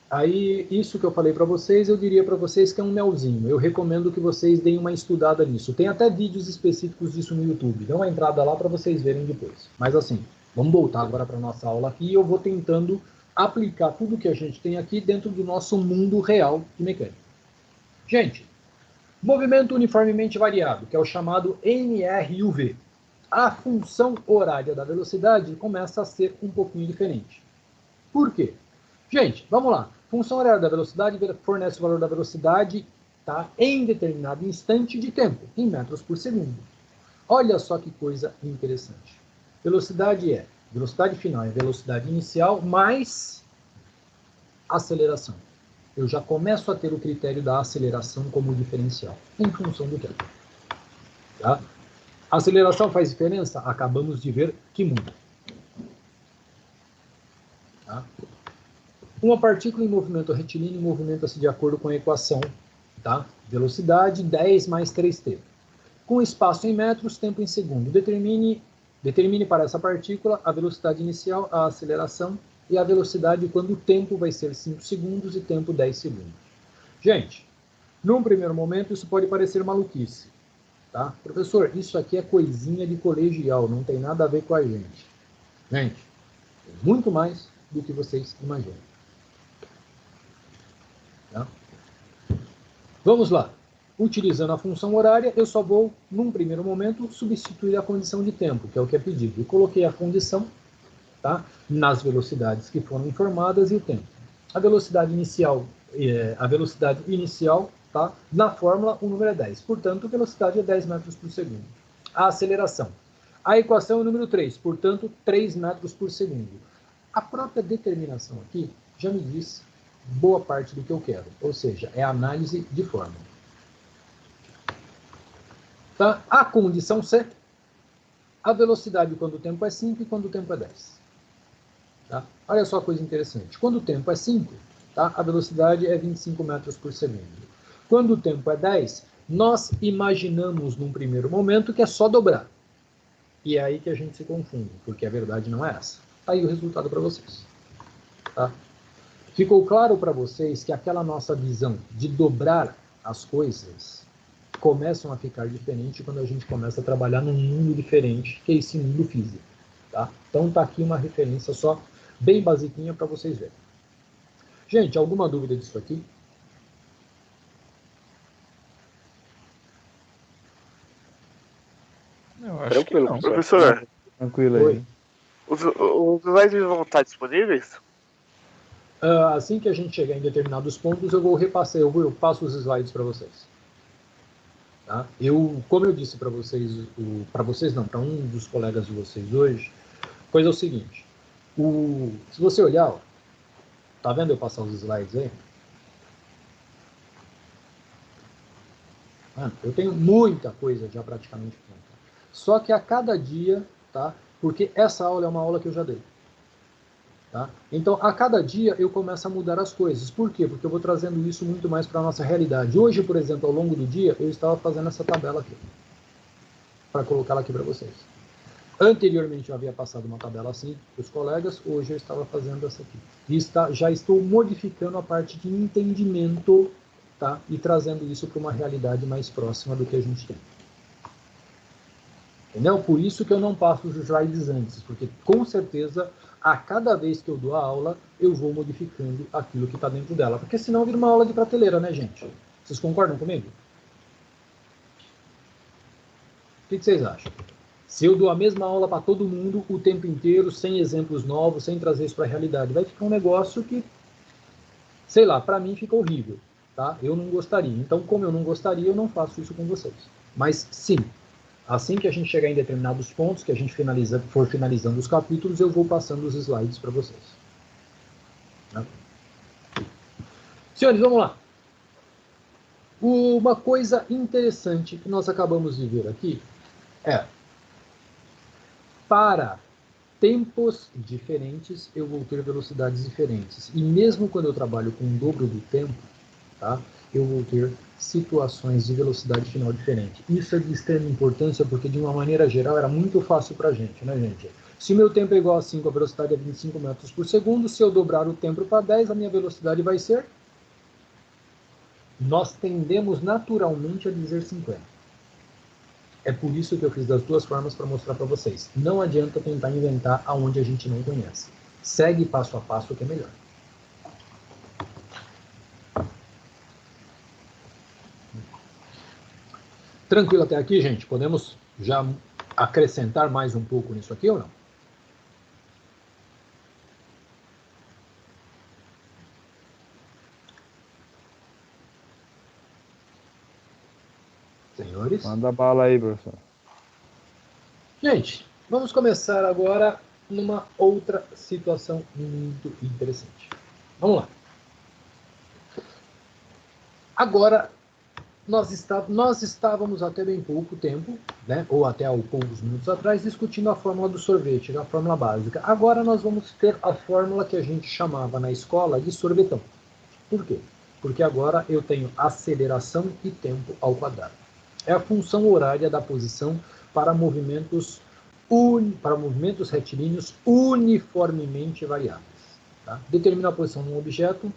Speaker 1: aí isso que eu falei para vocês, eu diria para vocês que é um melzinho. Eu recomendo que vocês deem uma estudada nisso. Tem até vídeos específicos disso no YouTube. Dá uma entrada lá para vocês verem depois. Mas assim, vamos voltar agora para nossa aula aqui e eu vou tentando aplicar tudo que a gente tem aqui dentro do nosso mundo real de mecânica. Gente, movimento uniformemente variado, que é o chamado NRUV. A função horária da velocidade começa a ser um pouquinho diferente. Por quê? Gente, vamos lá. Função horária da velocidade fornece o valor da velocidade, tá, em determinado instante de tempo, em metros por segundo. Olha só que coisa interessante. Velocidade final é velocidade inicial mais aceleração. Eu já começo a ter o critério da aceleração como diferencial, em função do tempo. Tá? A aceleração faz diferença? Acabamos de ver que muda. Tá? Uma partícula em movimento retilíneo movimenta-se de acordo com a equação, tá? Velocidade 10 mais 3t. Com espaço em metros, tempo em segundo. Determine para essa partícula a velocidade inicial, a aceleração e a velocidade quando o tempo vai ser 5 segundos e tempo 10 segundos. Gente, num primeiro momento isso pode parecer maluquice. Tá? Professor, isso aqui é coisinha de colegial, não tem nada a ver com a gente. Gente, tem muito mais do que vocês imaginam. Tá? Vamos lá. Utilizando a função horária, eu só vou, num primeiro momento, substituir a condição de tempo, que é o que é pedido. E coloquei a condição, tá, nas velocidades que foram informadas e o tempo. A velocidade inicial, tá, na fórmula, o número é 10. Portanto, a velocidade é 10 metros por segundo. A aceleração. A equação é o número 3, portanto, 3 metros por segundo. A própria determinação aqui já me diz boa parte do que eu quero, ou seja, é a análise de fórmula. Tá? A condição C, a velocidade quando o tempo é 5 e quando o tempo é 10. Tá? Olha só a coisa interessante. Quando o tempo é 5, tá? A velocidade é 25 metros por segundo. Quando o tempo é 10, nós imaginamos num primeiro momento que é só dobrar. E é aí que a gente se confunde, porque a verdade não é essa. Tá aí o resultado para vocês. Tá? Ficou claro para vocês que aquela nossa visão de dobrar as coisas começam a ficar diferente quando a gente começa a trabalhar num mundo diferente, que é esse mundo físico. Tá? Então tá aqui uma referência só, bem basiquinha para vocês verem. Gente, alguma dúvida disso aqui?
Speaker 6: Eu acho que
Speaker 5: Tranquilo,
Speaker 6: não.
Speaker 7: Professor,
Speaker 6: Tranquilo aí.
Speaker 1: Oi.
Speaker 7: os slides vão estar disponíveis?
Speaker 1: Assim que a gente chegar em determinados pontos, eu vou repassar, eu passo os slides para vocês. Tá? Como eu disse para vocês, para um dos colegas de vocês hoje, coisa é o seguinte, se você olhar, ó, tá vendo eu passar os slides aí? Mano, eu tenho muita coisa já praticamente pronta. Só que a cada dia, tá? Porque essa aula é uma aula que eu já dei. Tá? Então, a cada dia eu começo a mudar as coisas. Por quê? Porque eu vou trazendo isso muito mais para a nossa realidade. Hoje, por exemplo, ao longo do dia, eu estava fazendo essa tabela aqui. Para colocá-la aqui para vocês. Anteriormente, eu havia passado uma tabela assim para os colegas. Hoje, eu estava fazendo essa aqui. E já estou modificando a parte de entendimento, tá? E trazendo isso para uma realidade mais próxima do que a gente tem. Entendeu? Por isso que eu não passo os slides antes. Porque, com certeza, a cada vez que eu dou a aula, eu vou modificando aquilo que está dentro dela. Porque senão vira uma aula de prateleira, né, gente? Vocês concordam comigo? O que vocês acham? Se eu dou a mesma aula para todo mundo o tempo inteiro, sem exemplos novos, sem trazer isso para a realidade, vai ficar um negócio que, sei lá, para mim fica horrível. Tá? Eu não gostaria. Então, como eu não gostaria, eu não faço isso com vocês. Mas, sim, assim que a gente chegar em determinados pontos, que a gente for finalizando os capítulos, eu vou passando os slides para vocês. Tá? Senhores, vamos lá. Uma coisa interessante que nós acabamos de ver aqui é, para tempos diferentes, eu vou ter velocidades diferentes. E mesmo quando eu trabalho com o dobro do tempo, tá, eu vou ter situações de velocidade final diferente. Isso é de extrema importância porque, de uma maneira geral, era muito fácil para a gente, né, gente? Se o meu tempo é igual a 5, a velocidade é 25 metros por segundo. Se eu dobrar o tempo para 10, a minha velocidade vai ser... Nós tendemos naturalmente a dizer 50. É por isso que eu fiz das duas formas para mostrar para vocês. Não adianta tentar inventar aonde a gente não conhece. Segue passo a passo que é melhor. Tranquilo até aqui, gente? Podemos já acrescentar mais um pouco nisso aqui ou não? Senhores?
Speaker 6: Manda bala aí, professor.
Speaker 1: Gente, vamos começar agora numa outra situação muito interessante. Vamos lá. Agora, nós estávamos até bem pouco tempo, né, ou até há poucos minutos atrás, discutindo a fórmula do sorvete, a fórmula básica. Agora nós vamos ter a fórmula que a gente chamava na escola de sorvetão. Por quê? Porque agora eu tenho aceleração e tempo ao quadrado. É a função horária da posição para movimentos retilíneos uniformemente variáveis. Tá? Determina a posição de um objeto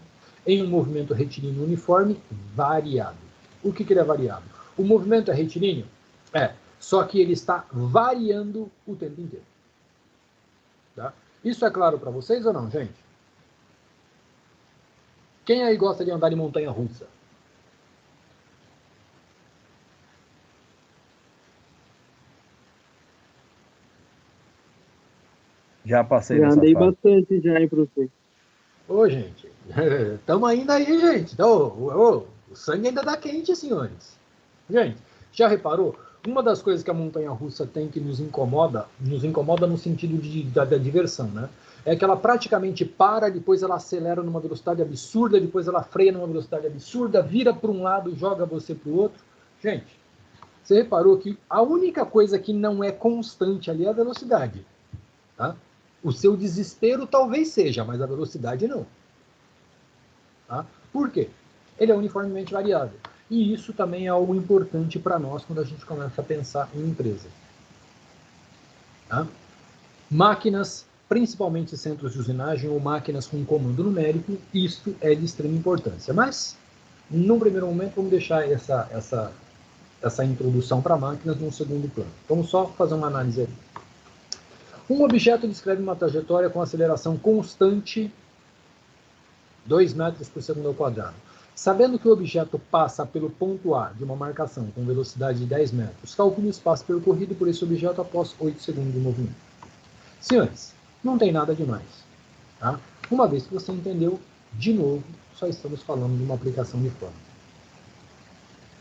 Speaker 1: em um movimento retilíneo uniforme variável. O que ele é variável? O movimento é retilíneo? É, só que ele está variando o tempo inteiro. Tá? Isso é claro para vocês ou não, gente? Quem aí gosta de andar em montanha-russa?
Speaker 6: Já passei
Speaker 3: Já
Speaker 6: dessa
Speaker 3: andei
Speaker 6: fase.
Speaker 3: bastante já, hein, professor?
Speaker 1: Ô, gente, estamos ainda aí, gente. Então, o sangue ainda tá quente, senhores. Gente, já reparou? Uma das coisas que a montanha-russa tem que nos incomoda no sentido da diversão, né? É que ela praticamente para, depois ela acelera numa velocidade absurda, depois ela freia numa velocidade absurda, vira para um lado e joga você para o outro. Gente, você reparou que a única coisa que não é constante ali é a velocidade, tá? O seu desespero talvez seja, mas a velocidade não. Tá? Por quê? Ele é uniformemente variável. E isso também é algo importante para nós quando a gente começa a pensar em empresa. Tá? Máquinas, principalmente centros de usinagem ou máquinas com comando numérico, isto é de extrema importância. Mas, num primeiro momento, vamos deixar essa introdução para máquinas num segundo plano. Vamos só fazer uma análise aí. Um objeto descreve uma trajetória com aceleração constante 2 metros por segundo ao quadrado. Sabendo que o objeto passa pelo ponto A de uma marcação com velocidade de 10 metros, calcule o espaço percorrido por esse objeto após 8 segundos de movimento. Senhores, não tem nada demais. Tá? Uma vez que você entendeu, de novo, só estamos falando de uma aplicação de fórmula.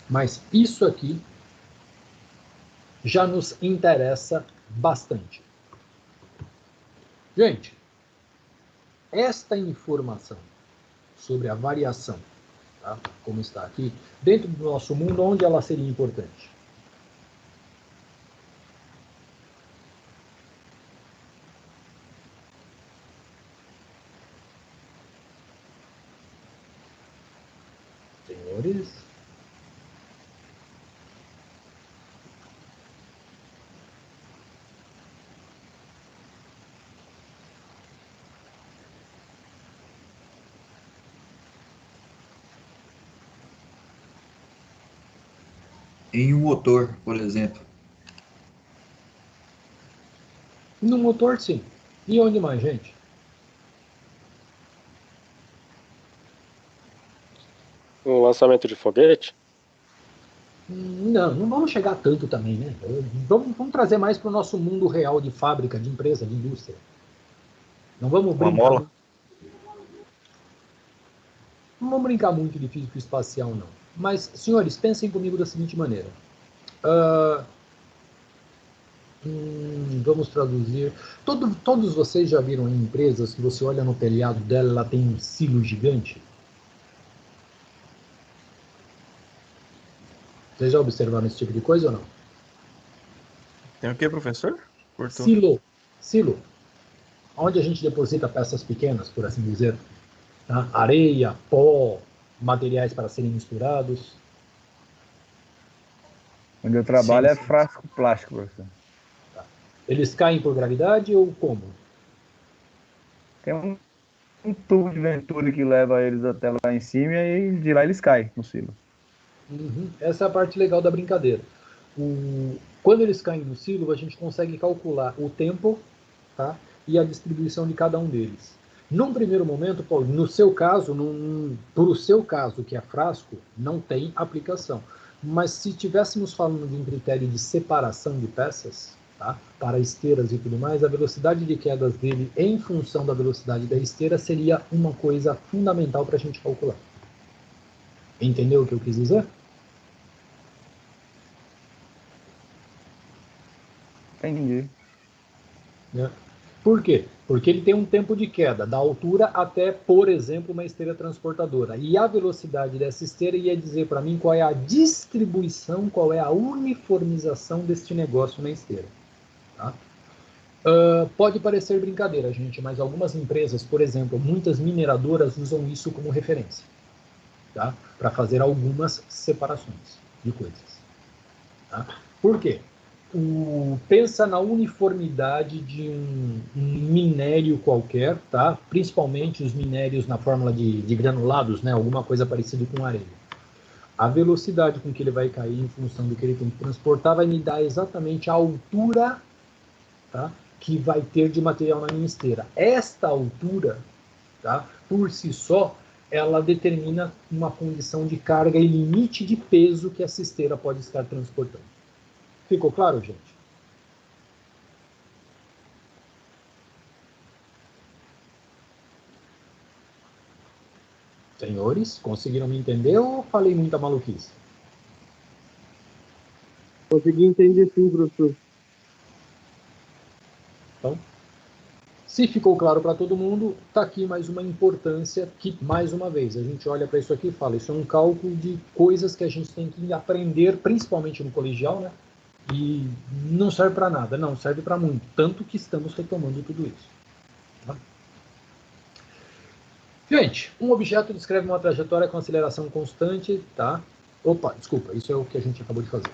Speaker 1: Mas isso aqui já nos interessa bastante. Gente, esta informação sobre a variação, tá? Como está aqui, dentro do nosso mundo, onde ela seria importante? Senhores?
Speaker 2: Em um motor, por exemplo.
Speaker 1: No motor, sim. E onde mais, gente?
Speaker 5: Um lançamento de foguete?
Speaker 1: Não, não vamos chegar tanto também, né? Vamos trazer mais para o nosso mundo real de fábrica, de empresa, de indústria. Não vamos
Speaker 4: Uma
Speaker 1: brincar.
Speaker 4: mola?
Speaker 1: Não vamos brincar muito de físico espacial, não. Mas, senhores, pensem comigo da seguinte maneira. Vamos traduzir. Todos vocês já viram em empresas que você olha no telhado dela, ela tem um silo gigante? Vocês já observaram esse tipo de coisa ou não?
Speaker 4: Tem o que, professor? Cortou.
Speaker 1: Silo. Onde a gente deposita peças pequenas, por assim dizer. Tá? Areia, pó, materiais para serem misturados.
Speaker 6: Onde eu trabalho
Speaker 1: Sim,
Speaker 6: é
Speaker 1: sim.
Speaker 6: frasco plástico, professor.
Speaker 1: Eles caem por gravidade ou como?
Speaker 6: Tem um tubo de Venturi que leva eles até lá em cima e de lá eles caem no silo.
Speaker 1: Essa é a parte legal da brincadeira. Quando eles caem no silo, a gente consegue calcular o tempo, tá? E a distribuição de cada um deles. Num primeiro momento, Paulo, no seu caso, por o seu caso, que é frasco, não tem aplicação. Mas se estivéssemos falando de um critério de separação de peças, tá? Para esteiras e tudo mais, a velocidade de quedas dele em função da velocidade da esteira seria uma coisa fundamental para a gente calcular. Entendeu o que eu quis dizer?
Speaker 6: Entendi.
Speaker 1: Né? Por quê? Porque ele tem um tempo de queda da altura até, por exemplo, uma esteira transportadora. E a velocidade dessa esteira ia dizer para mim qual é a distribuição, qual é a uniformização deste negócio na esteira. Tá? Pode parecer brincadeira, gente, mas algumas empresas, por exemplo, muitas mineradoras usam isso como referência, tá? Para fazer algumas separações de coisas. Tá? Por quê? Pensa na uniformidade de um minério qualquer, tá? Principalmente os minérios na fórmula de granulados, né? Alguma coisa parecida com areia. A velocidade com que ele vai cair em função do que ele tem que transportar vai me dar exatamente a altura, tá? Que vai ter de material na minha esteira. Esta altura, tá? Por si só, ela determina uma condição de carga e limite de peso que essa esteira pode estar transportando. Ficou claro, gente? Senhores, conseguiram me entender ou falei muita maluquice?
Speaker 3: Consegui entender sim, professor.
Speaker 1: Então, se ficou claro para todo mundo, está aqui mais uma importância que, mais uma vez, a gente olha para isso aqui e fala, isso é um cálculo de coisas que a gente tem que aprender, principalmente no colegial, né? E não serve para nada, não, serve para muito, tanto que estamos retomando tudo isso. Tá? Gente, um objeto descreve uma trajetória com aceleração constante, tá? Opa, desculpa, isso é o que a gente acabou de fazer.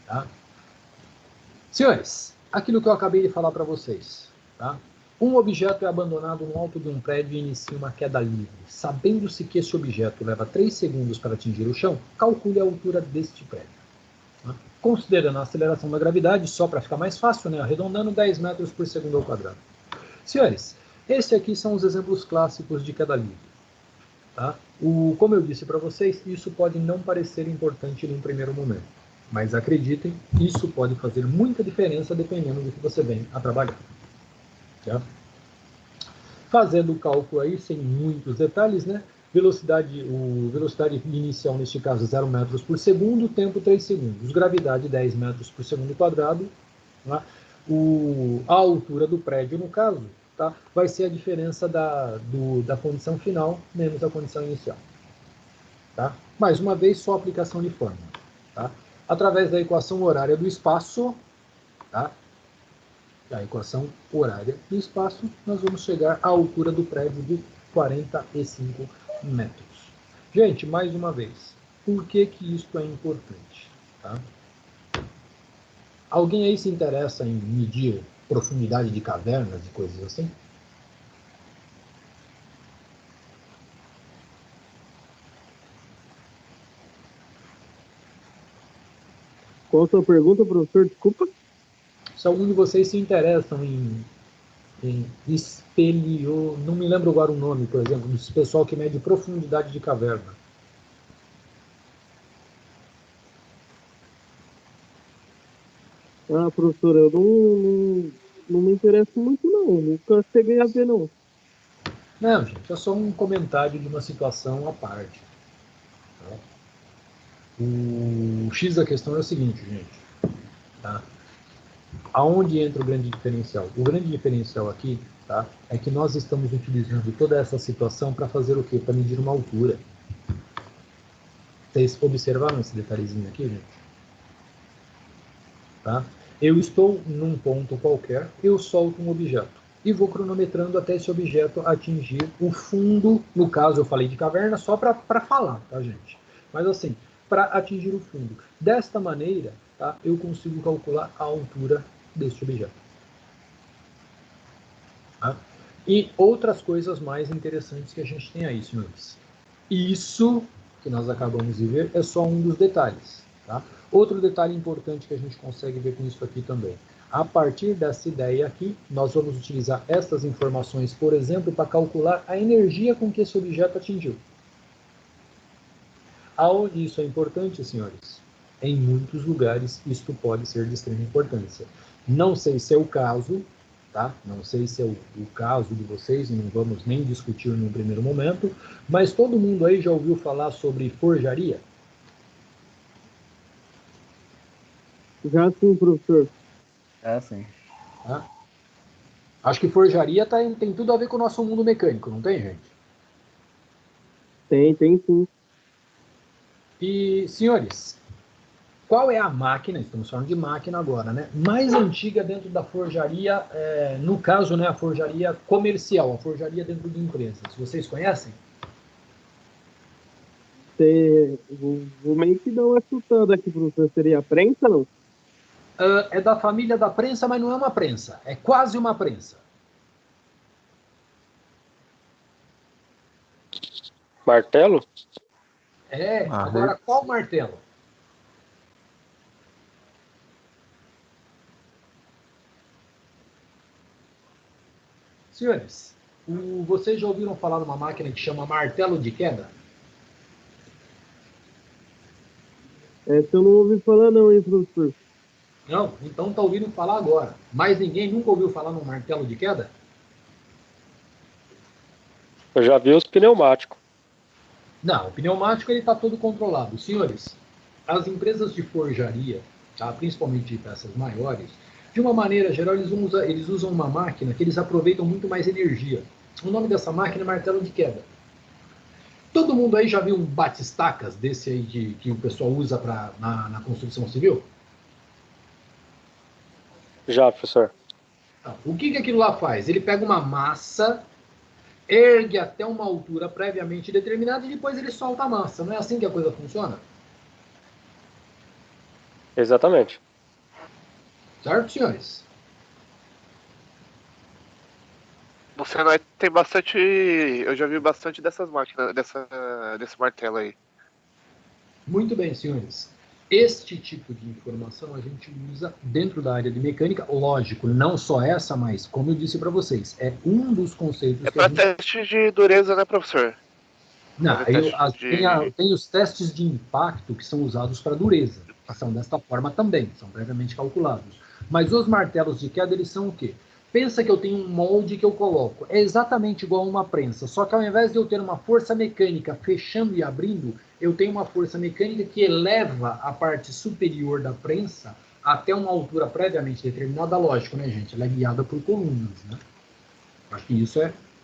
Speaker 1: Tá? Senhores, aquilo que eu acabei de falar para vocês, tá? Um objeto é abandonado no alto de um prédio e inicia uma queda livre. Sabendo-se que esse objeto leva 3 segundos para atingir o chão, calcule a altura deste prédio. Tá? Considerando a aceleração da gravidade, só para ficar mais fácil, né? Arredondando 10 metros por segundo ao quadrado. Senhores, esses aqui são os exemplos clássicos de queda livre. Tá? Como eu disse para vocês, isso pode não parecer importante num primeiro momento. Mas acreditem, isso pode fazer muita diferença dependendo do que você vem a trabalhar. Tá? Fazendo o cálculo aí, sem muitos detalhes, né? Velocidade inicial, neste caso, 0 metros por segundo, tempo 3 segundos. Gravidade, 10 metros por segundo quadrado. Tá? A altura do prédio, no caso, tá? Vai ser a diferença da condição final menos a condição inicial. Tá? Mais uma vez, só aplicação de fórmula. Tá? Através da equação horária do espaço, tá? A equação horária do espaço, nós vamos chegar à altura do prédio de 45 metros. Gente, mais uma vez, por que isto é importante? Tá? Alguém aí se interessa em medir profundidade de cavernas e coisas assim?
Speaker 3: Qual a sua pergunta, professor? Desculpa.
Speaker 1: Se algum de vocês se interessam em não me lembro agora o nome, por exemplo, desse pessoal que mede profundidade de caverna.
Speaker 3: Ah, professor, eu não me interesso muito, não. Nunca cheguei a ver, não.
Speaker 1: Não, gente, é só um comentário de uma situação à parte. Tá? O X da questão é o seguinte, gente. Tá? Aonde entra o grande diferencial? O grande diferencial aqui, tá, é que nós estamos utilizando toda essa situação para fazer o quê? Para medir uma altura. Vocês observaram esse detalhezinho aqui, gente? Tá? Eu estou num ponto qualquer, eu solto um objeto e vou cronometrando até esse objeto atingir o fundo. No caso, eu falei de caverna só para falar, tá, gente? Mas assim, para atingir o fundo. Desta maneira, tá, eu consigo calcular a altura deste objeto. Tá? E outras coisas mais interessantes que a gente tem aí, senhores. Isso que nós acabamos de ver é só um dos detalhes. Tá? Outro detalhe importante que a gente consegue ver com isso aqui também. A partir dessa ideia aqui, nós vamos utilizar essas informações, por exemplo, para calcular a energia com que esse objeto atingiu. Aonde isso é importante, senhores? Em muitos lugares, isto pode ser de extrema importância. Não sei se é o caso, tá? Não sei se é o caso de vocês, não vamos nem discutir no primeiro momento, mas todo mundo aí já ouviu falar sobre forjaria?
Speaker 3: Já sim, professor.
Speaker 6: É assim.
Speaker 1: Tá? Acho que forjaria tem tudo a ver com o nosso mundo mecânico, não tem, gente?
Speaker 3: Tem sim.
Speaker 1: E, senhores, qual é a máquina, estamos falando de máquina agora, né? Mais antiga dentro da forjaria, no caso, né, a forjaria comercial, a forjaria dentro de empresas. Vocês conhecem?
Speaker 3: Vou meio que dar uma chutada aqui, professor. Seria a prensa, não?
Speaker 1: É da família da prensa, mas não é uma prensa. É quase uma prensa.
Speaker 5: Martelo?
Speaker 1: Agora qual martelo? Senhores, vocês já ouviram falar de uma máquina que chama martelo de queda?
Speaker 3: Essa eu não ouvi falar não, hein, professor?
Speaker 1: Não? Então está ouvindo falar agora. Mas ninguém nunca ouviu falar num martelo de queda?
Speaker 5: Eu já vi os pneumáticos.
Speaker 1: Não, o pneumático ele está todo controlado. Senhores, as empresas de forjaria, tá, principalmente de peças maiores, de uma maneira geral, eles usam uma máquina que eles aproveitam muito mais energia. O nome dessa máquina é martelo de queda. Todo mundo aí já viu um bate-estacas desse aí que o pessoal usa na construção civil?
Speaker 5: Já, professor.
Speaker 1: O que aquilo lá faz? Ele pega uma massa, ergue até uma altura previamente determinada e depois ele solta a massa. Não é assim que a coisa funciona?
Speaker 5: Exatamente.
Speaker 1: Certo, senhores?
Speaker 7: No Senai tem bastante. Eu já vi bastante dessas máquinas, desse martelo aí.
Speaker 1: Muito bem, senhores. Este tipo de informação a gente usa dentro da área de mecânica, lógico, não só essa, mas, como eu disse para vocês, é um dos conceitos
Speaker 7: É
Speaker 1: que a
Speaker 7: para
Speaker 1: gente...
Speaker 7: teste de dureza, né, professor?
Speaker 1: Não,
Speaker 7: Fazer teste
Speaker 1: tem os testes de impacto que são usados para dureza, que são desta forma também, são previamente calculados. Mas os martelos de queda, eles são o quê? Pensa que eu tenho um molde que eu coloco, é exatamente igual a uma prensa, só que ao invés de eu ter uma força mecânica fechando e abrindo, eu tenho uma força mecânica que eleva a parte superior da prensa até uma altura previamente determinada, lógico, né, gente? Ela é guiada por colunas, né? Acho que isso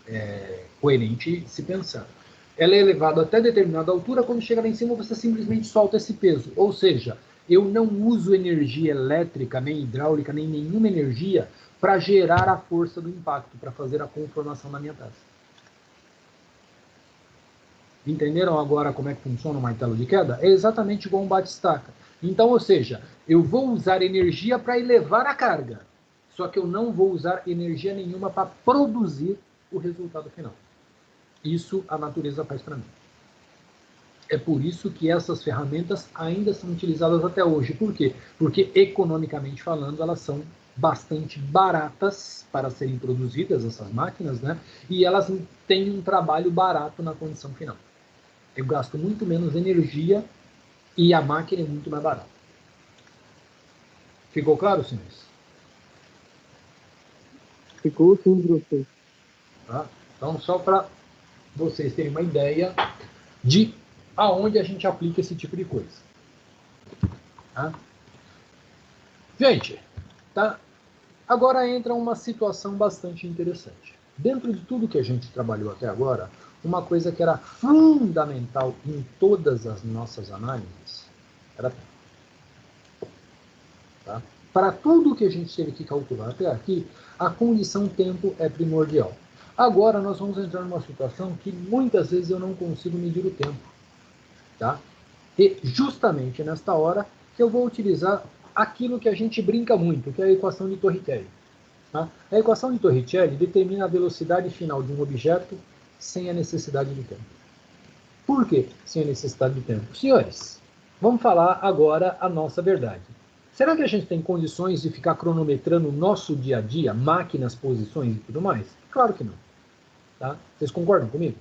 Speaker 1: é coerente se pensar. Ela é elevada até determinada altura, quando chega lá em cima você simplesmente solta esse peso. Ou seja, eu não uso energia elétrica, nem hidráulica, nem nenhuma energia para gerar a força do impacto, para fazer a conformação da minha peça. Entenderam agora como é que funciona o martelo de queda? É exatamente igual um bate-estaca. Então, ou seja, eu vou usar energia para elevar a carga, só que eu não vou usar energia nenhuma para produzir o resultado final. Isso a natureza faz para mim. É por isso que essas ferramentas ainda são utilizadas até hoje. Por quê? Porque, economicamente falando, elas são bastante baratas para serem produzidas, essas máquinas, né? E elas têm um trabalho barato na condição final. Eu gasto muito menos energia e a máquina é muito mais barata. Ficou claro, senhores?
Speaker 3: Ficou sim, professor.
Speaker 1: Tá? Então, só para vocês terem uma ideia de aonde a gente aplica esse tipo de coisa. Tá? Gente, tá? Agora entra uma situação bastante interessante. Dentro de tudo que a gente trabalhou até agora, uma coisa que era fundamental em todas as nossas análises era tempo. Tá? Para tudo que a gente teve que calcular até aqui, a condição tempo é primordial. Agora nós vamos entrar numa situação que muitas vezes eu não consigo medir o tempo. Tá? E justamente nesta hora que eu vou utilizar aquilo que a gente brinca muito, que é a equação de Torricelli. Tá? A equação de Torricelli determina a velocidade final de um objeto sem a necessidade de tempo. Por que sem a necessidade de tempo? Senhores, vamos falar agora a nossa verdade. Será que a gente tem condições de ficar cronometrando o nosso dia a dia, máquinas, posições e tudo mais? Claro que não. Tá? Vocês concordam comigo?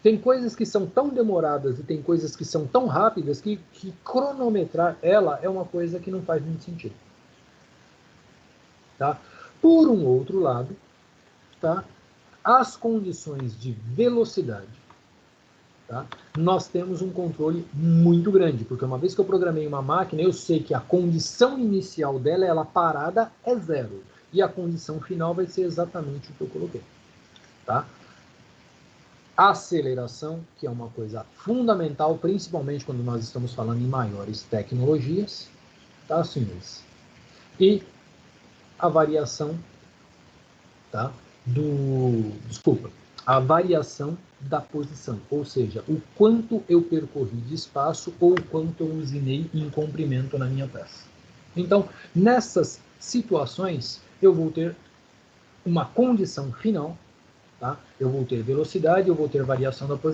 Speaker 1: Tem coisas que são tão demoradas e tem coisas que são tão rápidas que cronometrar ela é uma coisa que não faz muito sentido. Tá? Por um outro lado, tá? As condições de velocidade, tá? Nós temos um controle muito grande, porque uma vez que eu programei uma máquina, eu sei que a condição inicial dela, ela parada, é zero. E a condição final vai ser exatamente o que eu coloquei. Tá? Aceleração, que é uma coisa fundamental, principalmente quando nós estamos falando em maiores tecnologias, tá, senhores? E a variação, tá, a variação da posição, ou seja, o quanto eu percorri de espaço ou o quanto eu usinei em comprimento na minha peça. Então, nessas situações, eu vou ter uma condição final, tá? Eu vou ter velocidade, eu vou ter variação da posição,